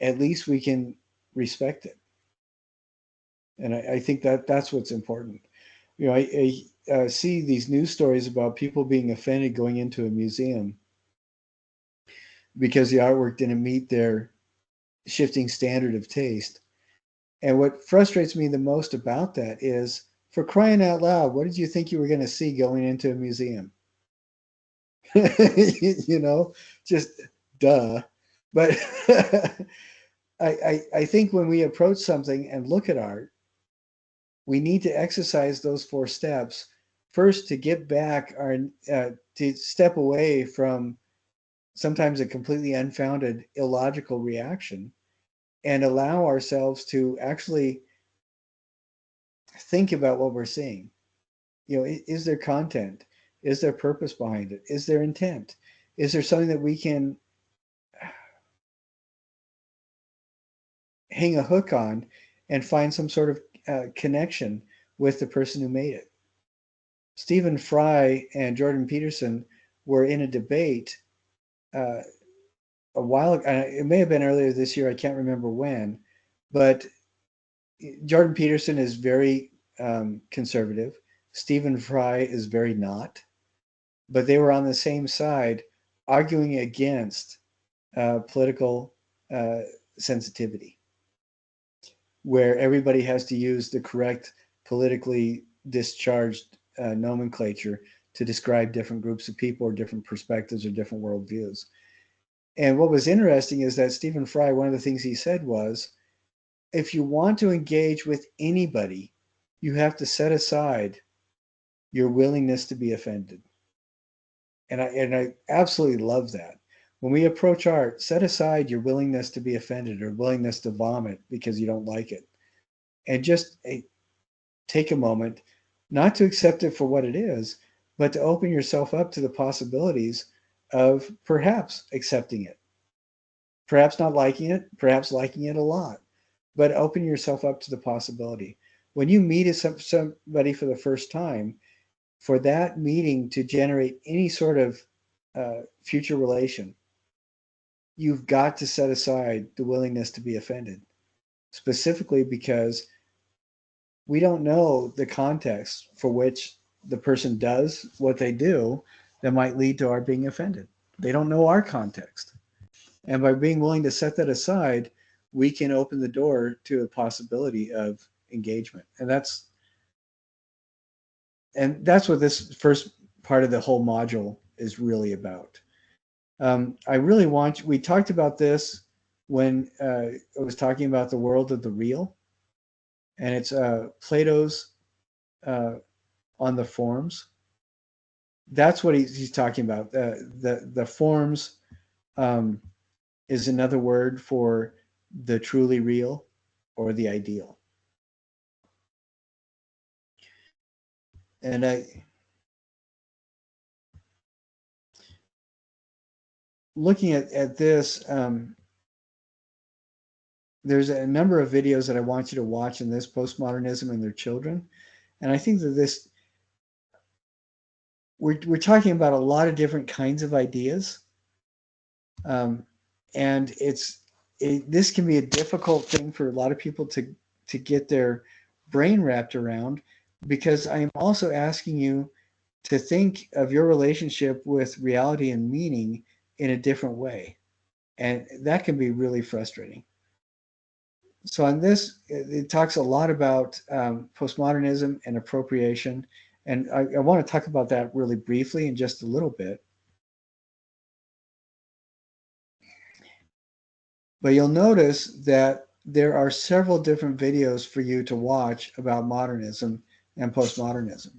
at least we can respect it. And I think that's what's important. You know, I see these news stories about people being offended going into a museum because the artwork didn't meet their shifting standard of taste. And what frustrates me the most about that is, for crying out loud, what did you think you were going to see going into a museum? You know, just duh. But I think when we approach something and look at art, we need to exercise those 4 steps first, to get back to step away from sometimes a completely unfounded, illogical reaction, and allow ourselves to actually think about what we're seeing. You know, is there content? Is there purpose behind it? Is there intent? Is there something that we can hang a hook on and find some sort of connection with the person who made it? Stephen Fry and Jordan Peterson were in a debate a while ago. It may have been earlier this year. I can't remember when, but Jordan Peterson is very conservative. Stephen Fry is very not, but they were on the same side, arguing against political sensitivity, where everybody has to use the correct politically discharged nomenclature to describe different groups of people or different perspectives or different worldviews. And what was interesting is that Stephen Fry, one of the things he said was, if you want to engage with anybody, you have to set aside your willingness to be offended. And I absolutely love that. When we approach art, set aside your willingness to be offended or willingness to vomit because you don't like it. And just take a moment, not to accept it for what it is, but to open yourself up to the possibilities of perhaps accepting it. Perhaps not liking it, perhaps liking it a lot, but open yourself up to the possibility. When you meet somebody for the first time, for that meeting to generate any sort of future relation, you've got to set aside the willingness to be offended, specifically because we don't know the context for which the person does what they do that might lead to our being offended. They don't know our context. And by being willing to set that aside, we can open the door to a possibility of engagement. And that's what this first part of the whole module is really about. We talked about this when I was talking about the world of the real, and it's Plato's on the forms. That's what he's talking about. The forms is another word for the truly real or the ideal. And looking at this, there's a number of videos that I want you to watch in this postmodernism and their children. And I think that we're talking about a lot of different kinds of ideas. And this can be a difficult thing for a lot of people to get their brain wrapped around, because I am also asking you to think of your relationship with reality and meaning in a different way. And that can be really frustrating. So on this, it talks a lot about postmodernism and appropriation. And I want to talk about that really briefly in just a little bit. But you'll notice that there are several different videos for you to watch about modernism and postmodernism.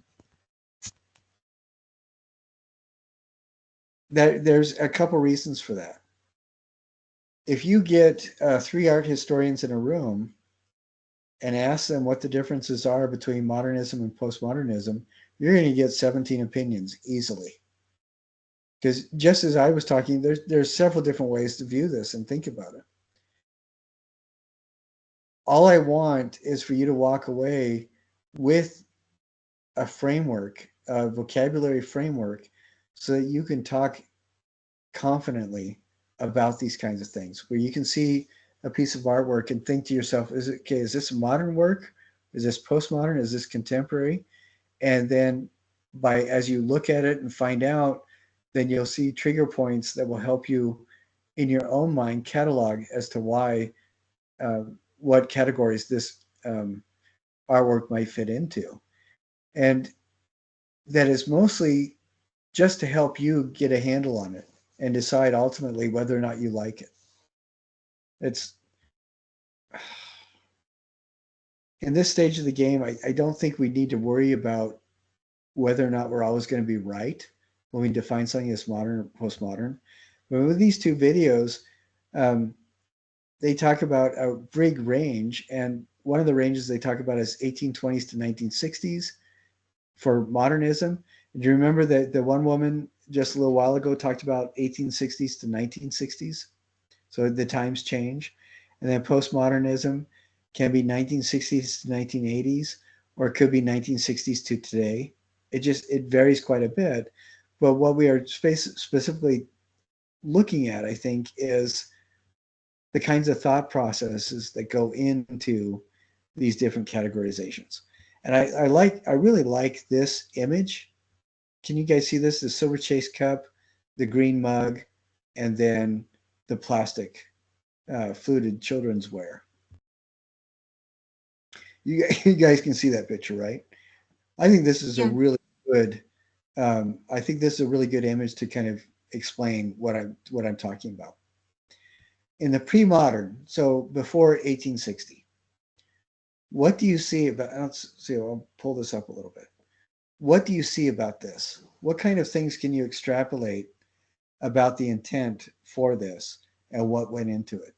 There's a couple reasons for that. If you get 3 art historians in a room and ask them what the differences are between modernism and postmodernism, you're going to get 17 opinions easily. Because just as I was talking, there's several different ways to view this and think about it. All I want is for you to walk away with a framework, a vocabulary framework, so that you can talk confidently about these kinds of things, where you can see a piece of artwork and think to yourself, is this modern work? Is this postmodern? Is this contemporary? And then as you look at it and find out, then you'll see trigger points that will help you in your own mind catalog as to why, what categories this artwork might fit into. And that is mostly just to help you get a handle on it and decide ultimately whether or not you like it. It's in this stage of the game, I don't think we need to worry about whether or not we're always going to be right when we define something as modern or postmodern. But with these 2 videos, they talk about a big range, and one of the ranges they talk about is 1820s to 1960s for modernism. Do you remember that the one woman just a little while ago talked about 1860s to 1960s? So the times change. And then postmodernism can be 1960s to 1980s, or it could be 1960s to today. It varies quite a bit. But what we are specifically looking at, I think, is the kinds of thought processes that go into these different categorizations. And I really like this image. Can you guys see this? The silver chase cup, the green mug, and then the plastic fluted children's wear. You guys can see that picture, right? I think this is a really good. I think this is a really good image to kind of explain what I'm talking about. In the pre-modern, so before 1860, what do you see about? Let's see. I'll pull this up a little bit. What do you see about this? What kind of things can you extrapolate about the intent for this and what went into it?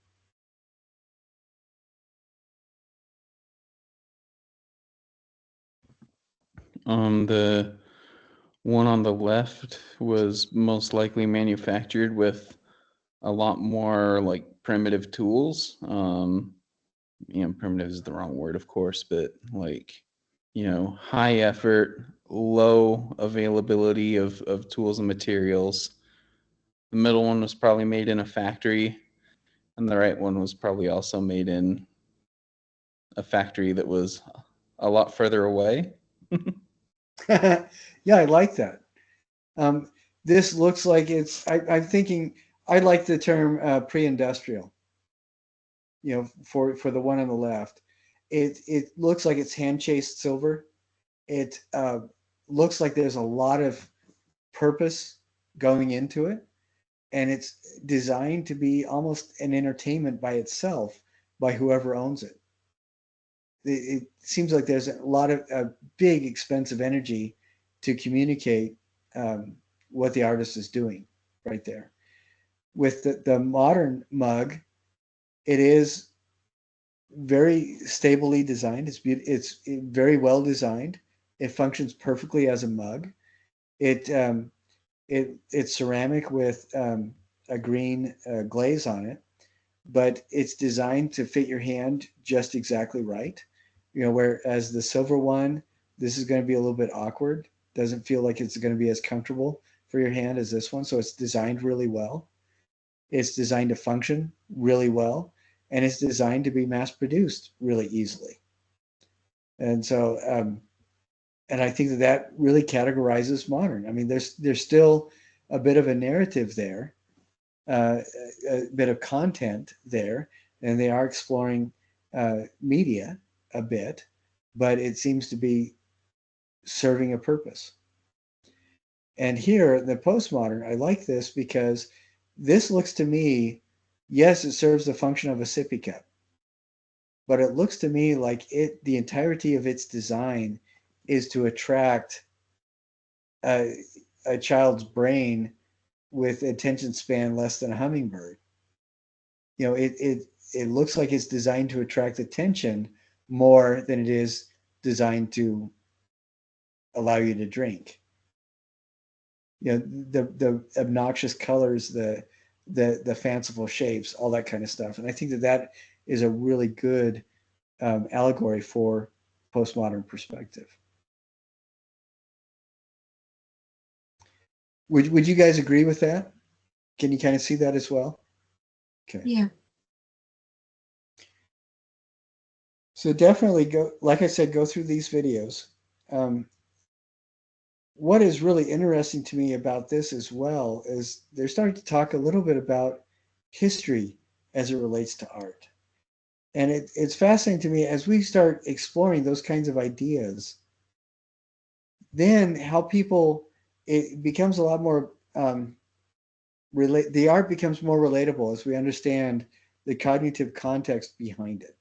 The one on the left was most likely manufactured with a lot more like primitive tools. Primitive is the wrong word, of course, but like, high effort, low availability of tools and materials. The middle one was probably made in a factory, and the right one was probably also made in a factory that was a lot further away. Yeah, I like that. This looks like I'm thinking, I like the term pre-industrial, for the one on the left. It looks like it's hand-chased silver. It looks like there's a lot of purpose going into it, and it's designed to be almost an entertainment by itself by whoever owns it. It seems like there's a lot of big expensive energy to communicate what the artist is doing right there. With the modern mug, it is very stably designed. It's very well designed. It functions perfectly as a mug. It's ceramic with a green glaze on it, but it's designed to fit your hand just exactly right. Whereas the silver one, this is going to be a little bit awkward. Doesn't feel like it's going to be as comfortable for your hand as this one. So it's designed really well. It's designed to function really well, and it's designed to be mass produced really easily. And so, and I think that really categorizes modern. I mean, there's still a bit of a narrative there, a bit of content there, and they are exploring media a bit, but it seems to be serving a purpose. And here, the postmodern, I like this because this looks to me, yes, it serves the function of a sippy cup, but it looks to me like the entirety of its design is to attract a child's brain with attention span less than a hummingbird. It looks like it's designed to attract attention more than it is designed to allow you to drink. The obnoxious colors, the fanciful shapes, all that kind of stuff. And I think that is a really good allegory for postmodern perspective. Would you guys agree with that? Can you kind of see that as well? Okay. Yeah. So definitely go, like I said, go through these videos. What is really interesting to me about this as well is they're starting to talk a little bit about history as it relates to art. And it's fascinating to me as we start exploring those kinds of ideas, then how it becomes a lot more, the art becomes more relatable as we understand the cognitive context behind it.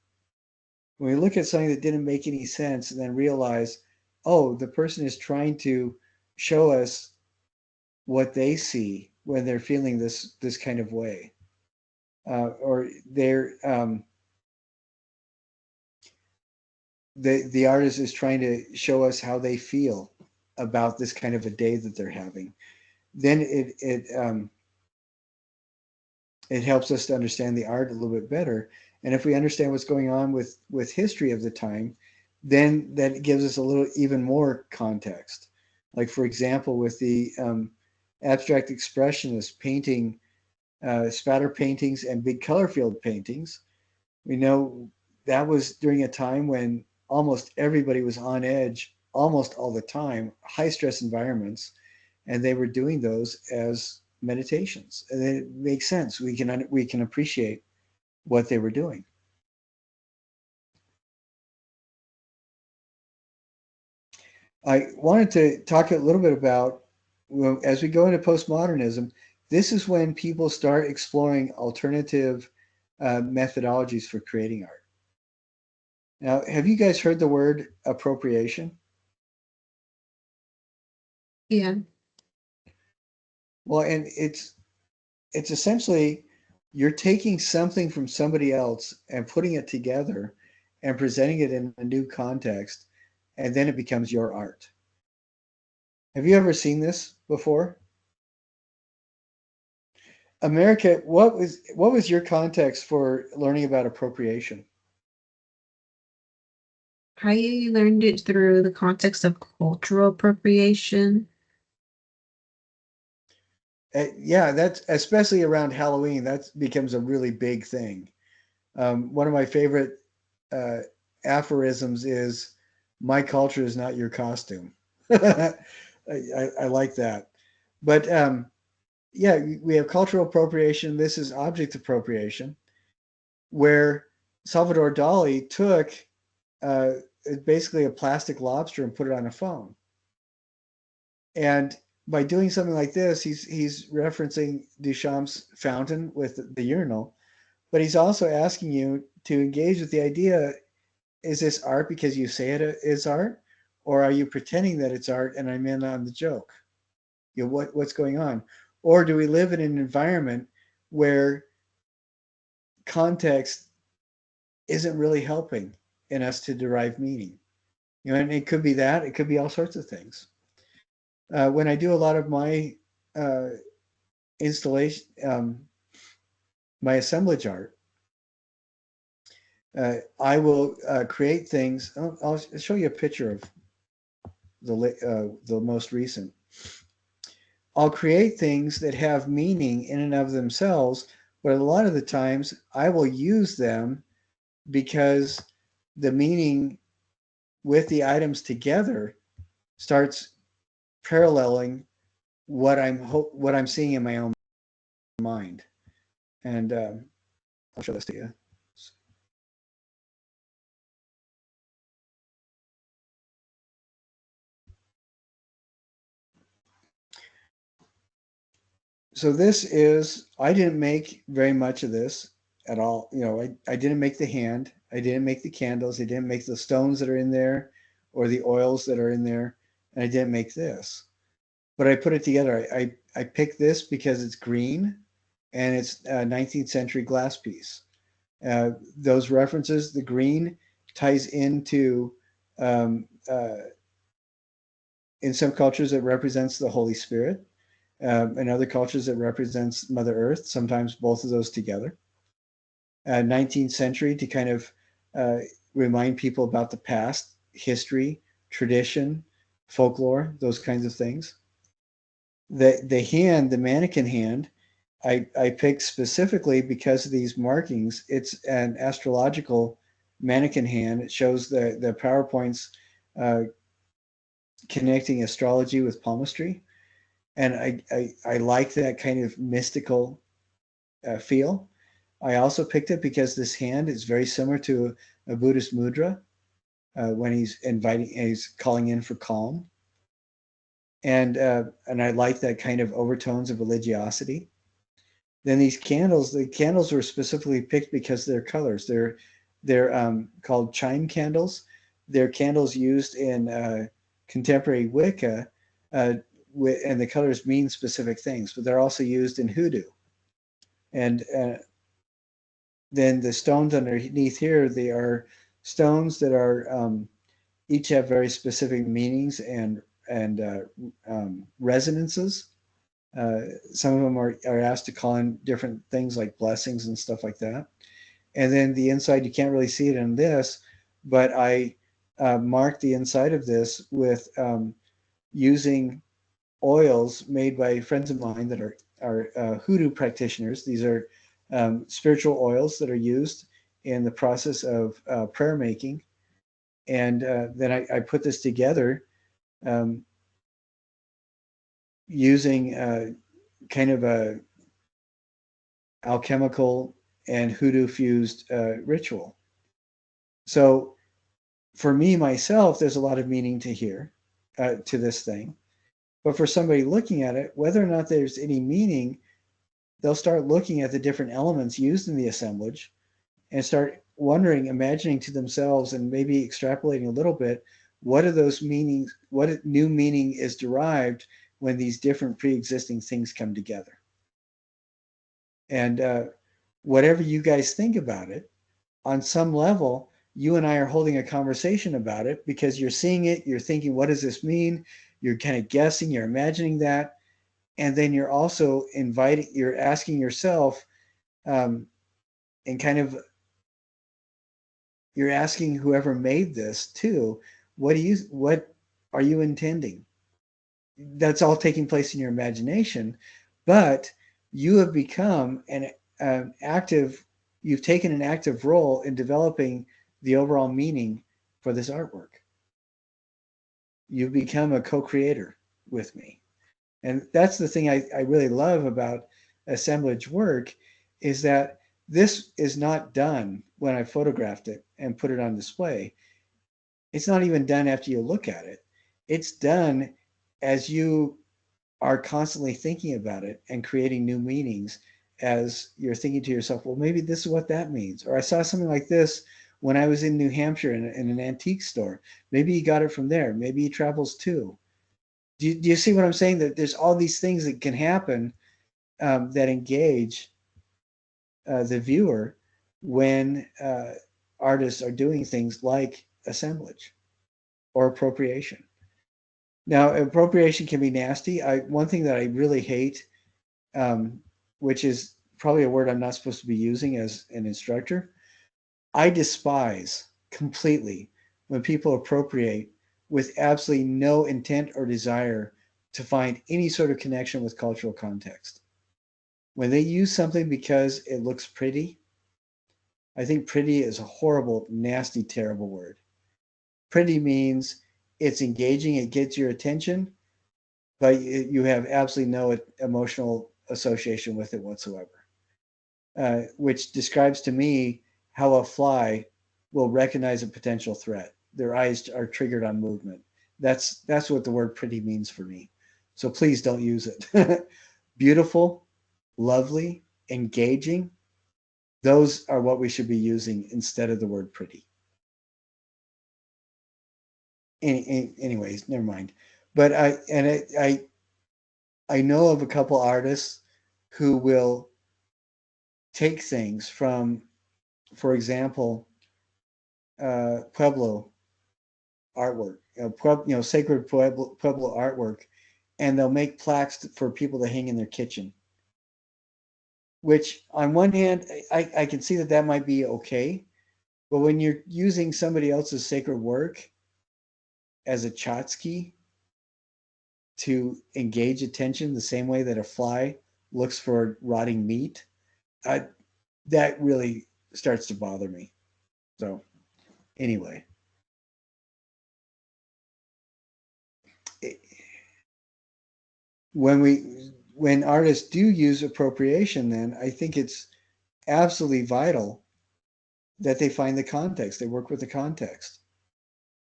When we look at something that didn't make any sense and then realize, oh, the person is trying to show us what they see when they're feeling this kind of way, or they're the artist is trying to show us how they feel about this kind of a day that they're having. Then it helps us to understand the art a little bit better. And if we understand what's going on with history of the time, then that gives us a little even more context. Like, for example, with the abstract expressionists painting spatter paintings and big color field paintings, we know that was during a time when almost everybody was on edge almost all the time, high stress environments, and they were doing those as meditations. And it makes sense. We can appreciate what they were doing. I wanted to talk a little bit about, as we go into postmodernism, this is when people start exploring alternative methodologies for creating art. Now, have you guys heard the word appropriation? Yeah. Well, and it's essentially you're taking something from somebody else and putting it together and presenting it in a new context, and then it becomes your art. Have you ever seen this before? America, what was your context for learning about appropriation? I learned it through the context of cultural appropriation. Yeah, that's especially around Halloween. That becomes a really big thing. One of my favorite uh, aphorisms is, "My culture is not your costume." I like that. But yeah, we have cultural appropriation. This is object appropriation, where Salvador Dali took uh, basically a plastic lobster and put it on a phone. And by doing something like this, he's referencing Duchamp's fountain with the urinal, but he's also asking you to engage with the idea: is this art because you say it is art, or are you pretending that it's art and I'm in on the joke? You know, what's going on? Or do we live in an environment where context isn't really helping in us to derive meaning? You know, and it could be that, it could be all sorts of things. When I do a lot of my uh, installation, my assemblage art, I will create things. I'll show you a picture of the most recent. I'll create things that have meaning in and of themselves, but a lot of the times I will use them because the meaning with the items together starts paralleling what I'm seeing in my own mind. And I'll show this to you. So this is, I didn't make very much of this at all. You know, I didn't make the hand. I didn't make the candles. I didn't make the stones that are in there or the oils that are in there. And I didn't make this. But I put it together. I picked this because it's green and it's a 19th century glass piece. Those references, the green ties into, um, uh, in some cultures, it represents the Holy Spirit. In other cultures, it represents Mother Earth, sometimes both of those together. 19th century to kind of uh, remind people about the past, history, tradition, folklore, those kinds of things. The hand, the mannequin hand, I picked specifically because of these markings. It's an astrological mannequin hand. It shows the PowerPoints uh, connecting astrology with palmistry. And I like that kind of mystical feel. I also picked it because this hand is very similar to a Buddhist mudra when he's calling in for calm. And I like that kind of overtones of religiosity. Then the candles were specifically picked because they're colors. They're called chime candles. They're candles used in contemporary Wicca, and the colors mean specific things, but they're also used in hoodoo. And then the stones underneath here, they are stones that are each have very specific meanings and resonances. Some of them are asked to call in different things like blessings and stuff like that. And then the inside, you can't really see it in this, but I marked the inside of this with using oils made by friends of mine that are hoodoo practitioners. These are spiritual oils that are used in the process of prayer making. And then I put this together um, using kind of a alchemical and hoodoo fused ritual. So for me myself, there's a lot of meaning to here to this thing. But for somebody looking at it, whether or not there's any meaning, they'll start looking at the different elements used in the assemblage and start wondering, imagining to themselves, and maybe extrapolating a little bit, what are those meanings, what new meaning is derived when these different pre-existing things come together. And whatever you guys think about it, on some level, you and I are holding a conversation about it because you're seeing it, you're thinking, what does this mean? You're kind of guessing, you're imagining that. and then you're also you're asking yourself, and kind of, you're asking whoever made this too, what are you intending? That's all taking place in your imagination, but you have become an active, you've taken an active role in developing the overall meaning for this artwork. You've become a co-creator with me. And that's the thing I really love about assemblage work, is that this is not done when I photographed it and put it on display. It's not even done after you look at it. It's done as you are constantly thinking about it and creating new meanings, as you're thinking to yourself, well, maybe this is what that means. Or I saw something like this when I was in New Hampshire in an antique store. Maybe he got it from there. Maybe he travels too. Do you see what I'm saying? That there's all these things that can happen, that engage the viewer when artists are doing things like assemblage or appropriation. Now, appropriation can be nasty. One thing that I really hate, which is probably a word I'm not supposed to be using as an instructor, I despise completely when people appropriate with absolutely no intent or desire to find any sort of connection with cultural context. When they use something because it looks pretty, I think pretty is a horrible, nasty, terrible word. Pretty means it's engaging, it gets your attention, but you have absolutely no emotional association with it whatsoever, which describes to me how a fly will recognize a potential threat. Their eyes are triggered on movement. That's what the word pretty means for me. So please don't use it. Beautiful, lovely, engaging, those are what we should be using instead of the word pretty. Anyways, never mind. But I know of a couple artists who will take things from, for example, Pueblo artwork, sacred Pueblo artwork, and they'll make plaques for people to hang in their kitchen. Which, on one hand, I can see that might be okay, but when you're using somebody else's sacred work as a tchotchke to engage attention the same way that a fly looks for rotting meat, that really starts to bother me. So anyway, when artists do use appropriation, then I think it's absolutely vital that they find the context. They work with the context.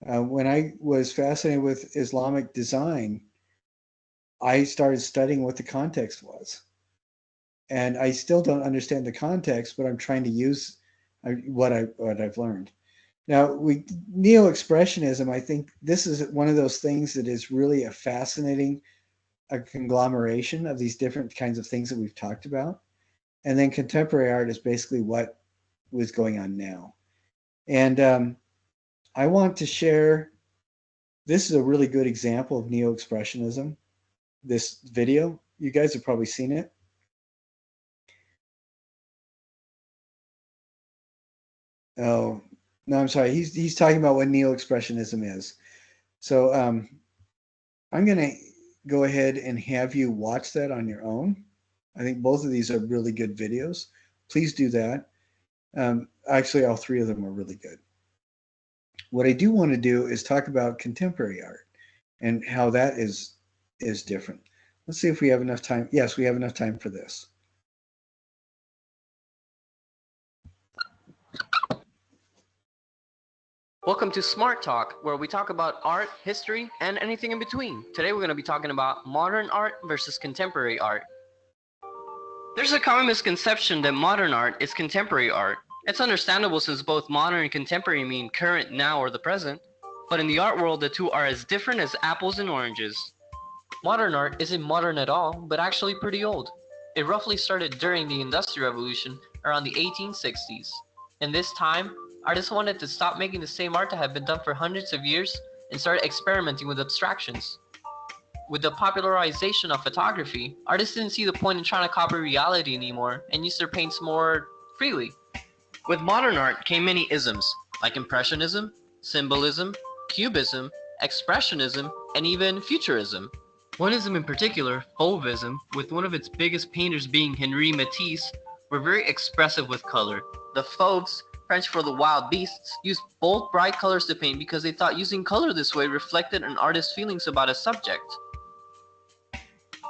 When I was fascinated with Islamic design, I started studying what the context was. And I still don't understand the context, but I'm trying to use what I've learned. Now, neo-expressionism, I think this is one of those things that is really a fascinating conglomeration of these different kinds of things that we've talked about. And then contemporary art is basically what was going on now. And I want to share, this is a really good example of neo-expressionism, this video. You guys have probably seen it. Oh, no, I'm sorry. He's talking about what neo-expressionism is. So I'm going to go ahead and have you watch that on your own. I think both of these are really good videos. Please do that. Actually, all three of them are really good. What I do want to do is talk about contemporary art and how that is different. Let's see if we have enough time. Yes, we have enough time for this. Welcome to Smart Talk, where we talk about art, history, and anything in between. Today we're going to be talking about modern art versus contemporary art. There's a common misconception that modern art is contemporary art. It's understandable since both modern and contemporary mean current, now, or the present. But in the art world, the two are as different as apples and oranges. Modern art isn't modern at all, but actually pretty old. It roughly started during the Industrial Revolution around the 1860s. In this time, artists wanted to stop making the same art that had been done for hundreds of years and started experimenting with abstractions. with the popularization of photography, artists didn't see the point in trying to copy reality anymore and used their paints more freely. With modern art came many isms, like Impressionism, Symbolism, Cubism, Expressionism, and even Futurism. One ism in particular, Fauvism, with one of its biggest painters being Henri Matisse, were very expressive with color. The Fauves, French for the wild beasts, used bold, bright colors to paint because they thought using color this way reflected an artist's feelings about a subject.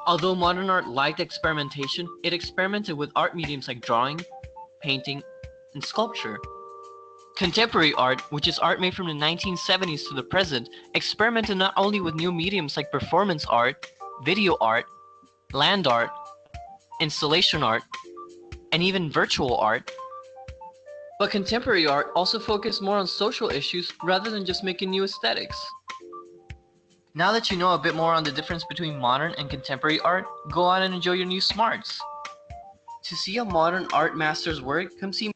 Although modern art liked experimentation, it experimented with art mediums like drawing, painting, and sculpture. Contemporary art, which is art made from the 1970s to the present, experimented not only with new mediums like performance art, video art, land art, installation art, and even virtual art, but contemporary art also focused more on social issues rather than just making new aesthetics. Now that you know a bit more on the difference between modern and contemporary art, go on and enjoy your new smarts. To see a modern art master's work, come see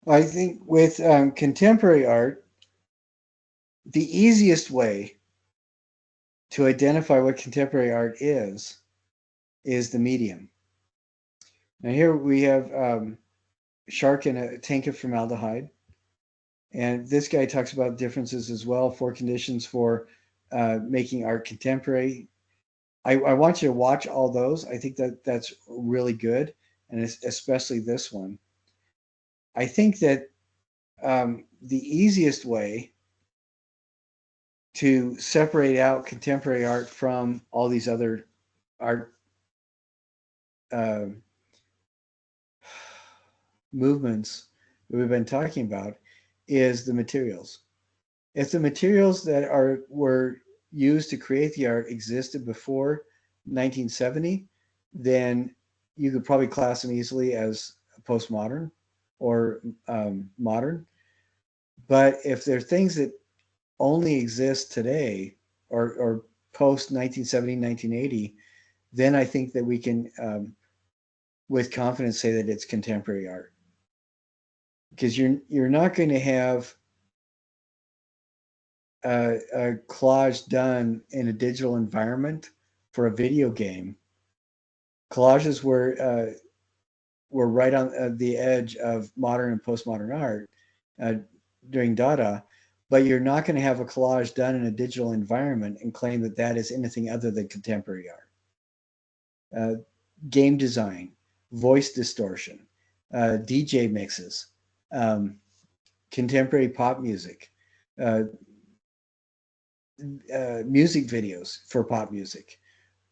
I think with contemporary art, the easiest way to identify what contemporary art is the medium. Now here we have shark in a tank of formaldehyde. And this guy talks about differences as well, 4 conditions for making art contemporary. I want you to watch all those. I think that that's really good, and especially this one. I think that the easiest way to separate out contemporary art from all these other art movements that we've been talking about is the materials. If the materials that were used to create the art existed before 1970, then you could probably class them easily as postmodern or modern. But if they're things that only exist today or post 1970, 1980, then I think that we can, with confidence, say that it's contemporary art. Because you're not going to have a collage done in a digital environment for a video game. Collages were right on the edge of modern and postmodern art during Dada, but you're not going to have a collage done in a digital environment and claim that that is anything other than contemporary art. Game design, voice distortion, DJ mixes, contemporary pop music, music videos for pop music.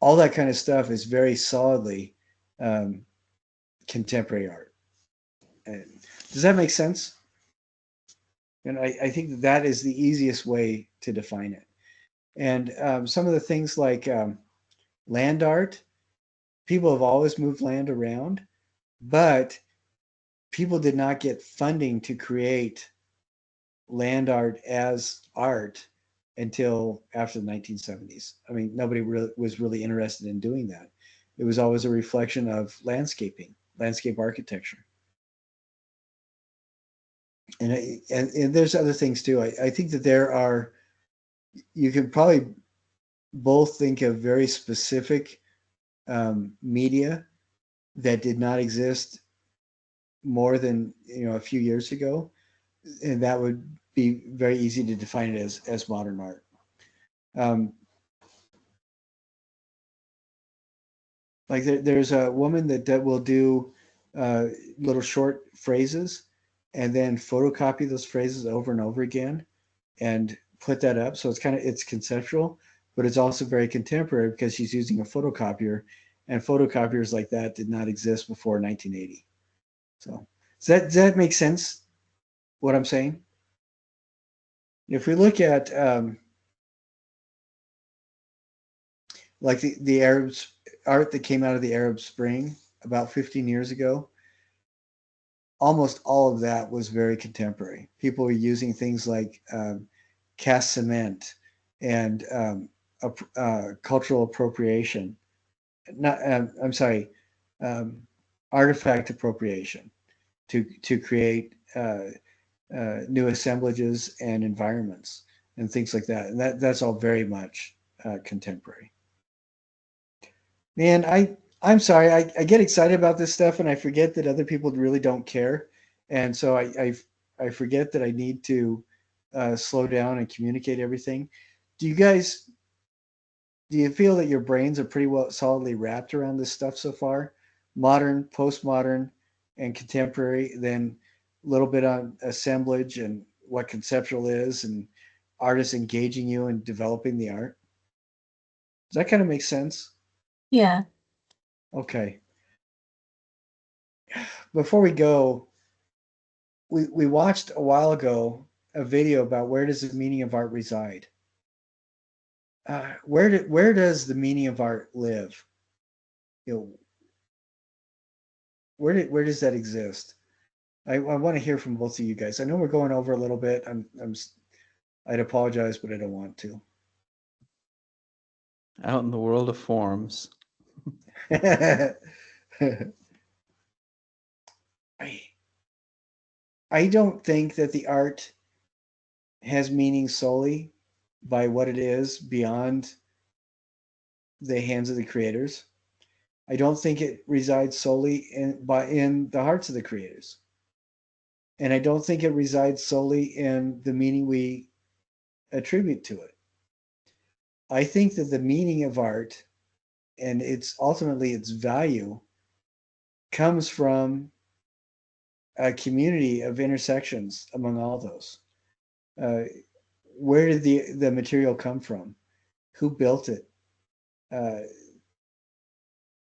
All that kind of stuff is very solidly contemporary art. Does that make sense? And I think that that is the easiest way to define it. And some of the things like land art, people have always moved land around, but people did not get funding to create land art as art until after the 1970s. I mean, nobody was really interested in doing that. It was always a reflection of landscaping, landscape architecture. And there's other things too. I think that there are, you can probably both think of very specific media that did not exist more than a few years ago, and that would be very easy to define it as modern art. Like there's a woman that will do little short phrases and then photocopy those phrases over and over again and put that up. So it's conceptual, but it's also very contemporary because she's using a photocopier, and photocopiers like that did not exist before 1980. So does that make sense, what I'm saying? If we look at like the Arabs art that came out of the Arab Spring about 15 years ago, almost all of that was very contemporary. People were using things like cast cement and cultural appropriation. I'm sorry, artifact appropriation to create new assemblages and environments and things like that. And that's all very much contemporary. Man, I'm sorry. I get excited about this stuff and I forget that other people really don't care, and so I forget that I need to slow down and communicate everything. Do you guys do you feel that your brains are pretty well solidly wrapped around this stuff so far? Modern, postmodern, and contemporary. Then a little bit on assemblage and what conceptual is, and artists engaging you in developing the art. Does that kind of make sense? Yeah. Okay. Before we go, we watched a while ago a video about where does the meaning of art reside. Where does the meaning of art live? You know, where does that exist? I want to hear from both of you guys. I know we're going over a little bit. I'd apologize, but I don't want to. Out in the world of forms. I I don't think that the art has meaning solely by what it is beyond the hands of the creators. I don't think it resides solely in the hearts of the creators. And I don't think it resides solely in the meaning we attribute to it. I think that the meaning of art and its ultimately its value comes from a community of intersections among all those. Uh, where did the material come from? Who built it? Uh,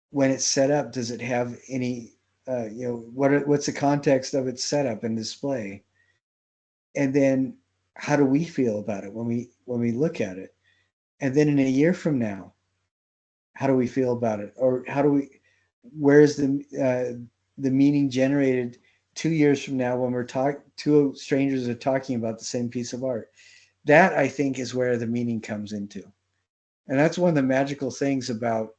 when it's set up, does it have any? What's the context of its setup and display? And then, how do we feel about it when we look at it? And then in a year from now, how do we feel about it? Or how do we? Where's the meaning generated 2 years from now when two strangers are talking about the same piece of art? That I think is where the meaning comes into, and that's one of the magical things about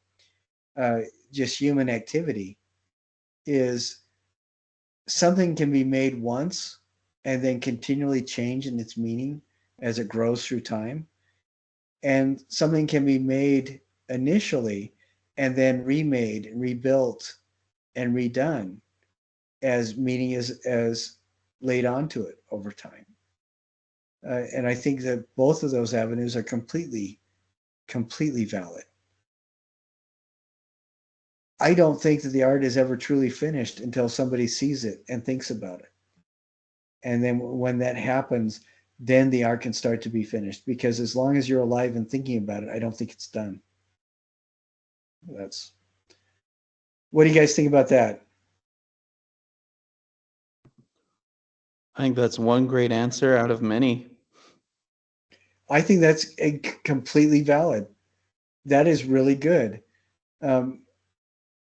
uh, just human activity is something can be made once and then continually change in its meaning as it grows through time, and something can be made initially and then remade and rebuilt and redone as meaning is as laid onto it over time. And I think that both of those avenues are completely valid. I don't think that the art is ever truly finished until somebody sees it and thinks about it. And then when that happens, then the art can start to be finished. Because as long as you're alive and thinking about it, I don't think it's done. That's what do you guys think about that? I think that's one great answer out of many. I think that's completely valid. That is really good. Um,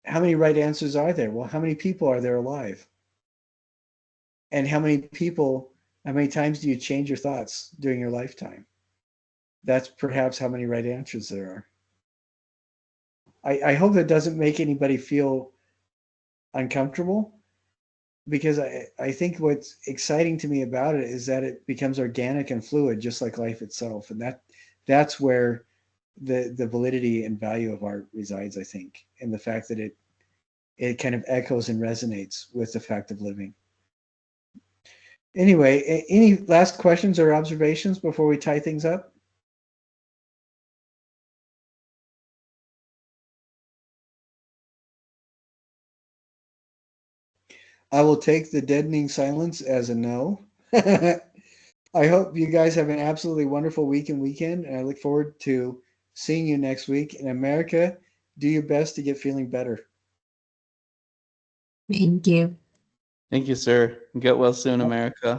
how many right answers are there? Well, how many people are there alive? And how many times do you change your thoughts during your lifetime? That's perhaps how many right answers there are. I hope that doesn't make anybody feel uncomfortable, because I think what's exciting to me about it is that it becomes organic and fluid, just like life itself. And that's where the validity and value of art resides, I think, in the fact that it kind of echoes and resonates with the fact of living. Anyway, any last questions or observations before we tie things up? I will take the deadening silence as a no. I hope you guys have an absolutely wonderful week and weekend, and I look forward to seeing you next week. In America, do your best to get feeling better. Thank you. Thank you, sir. Get well soon, America.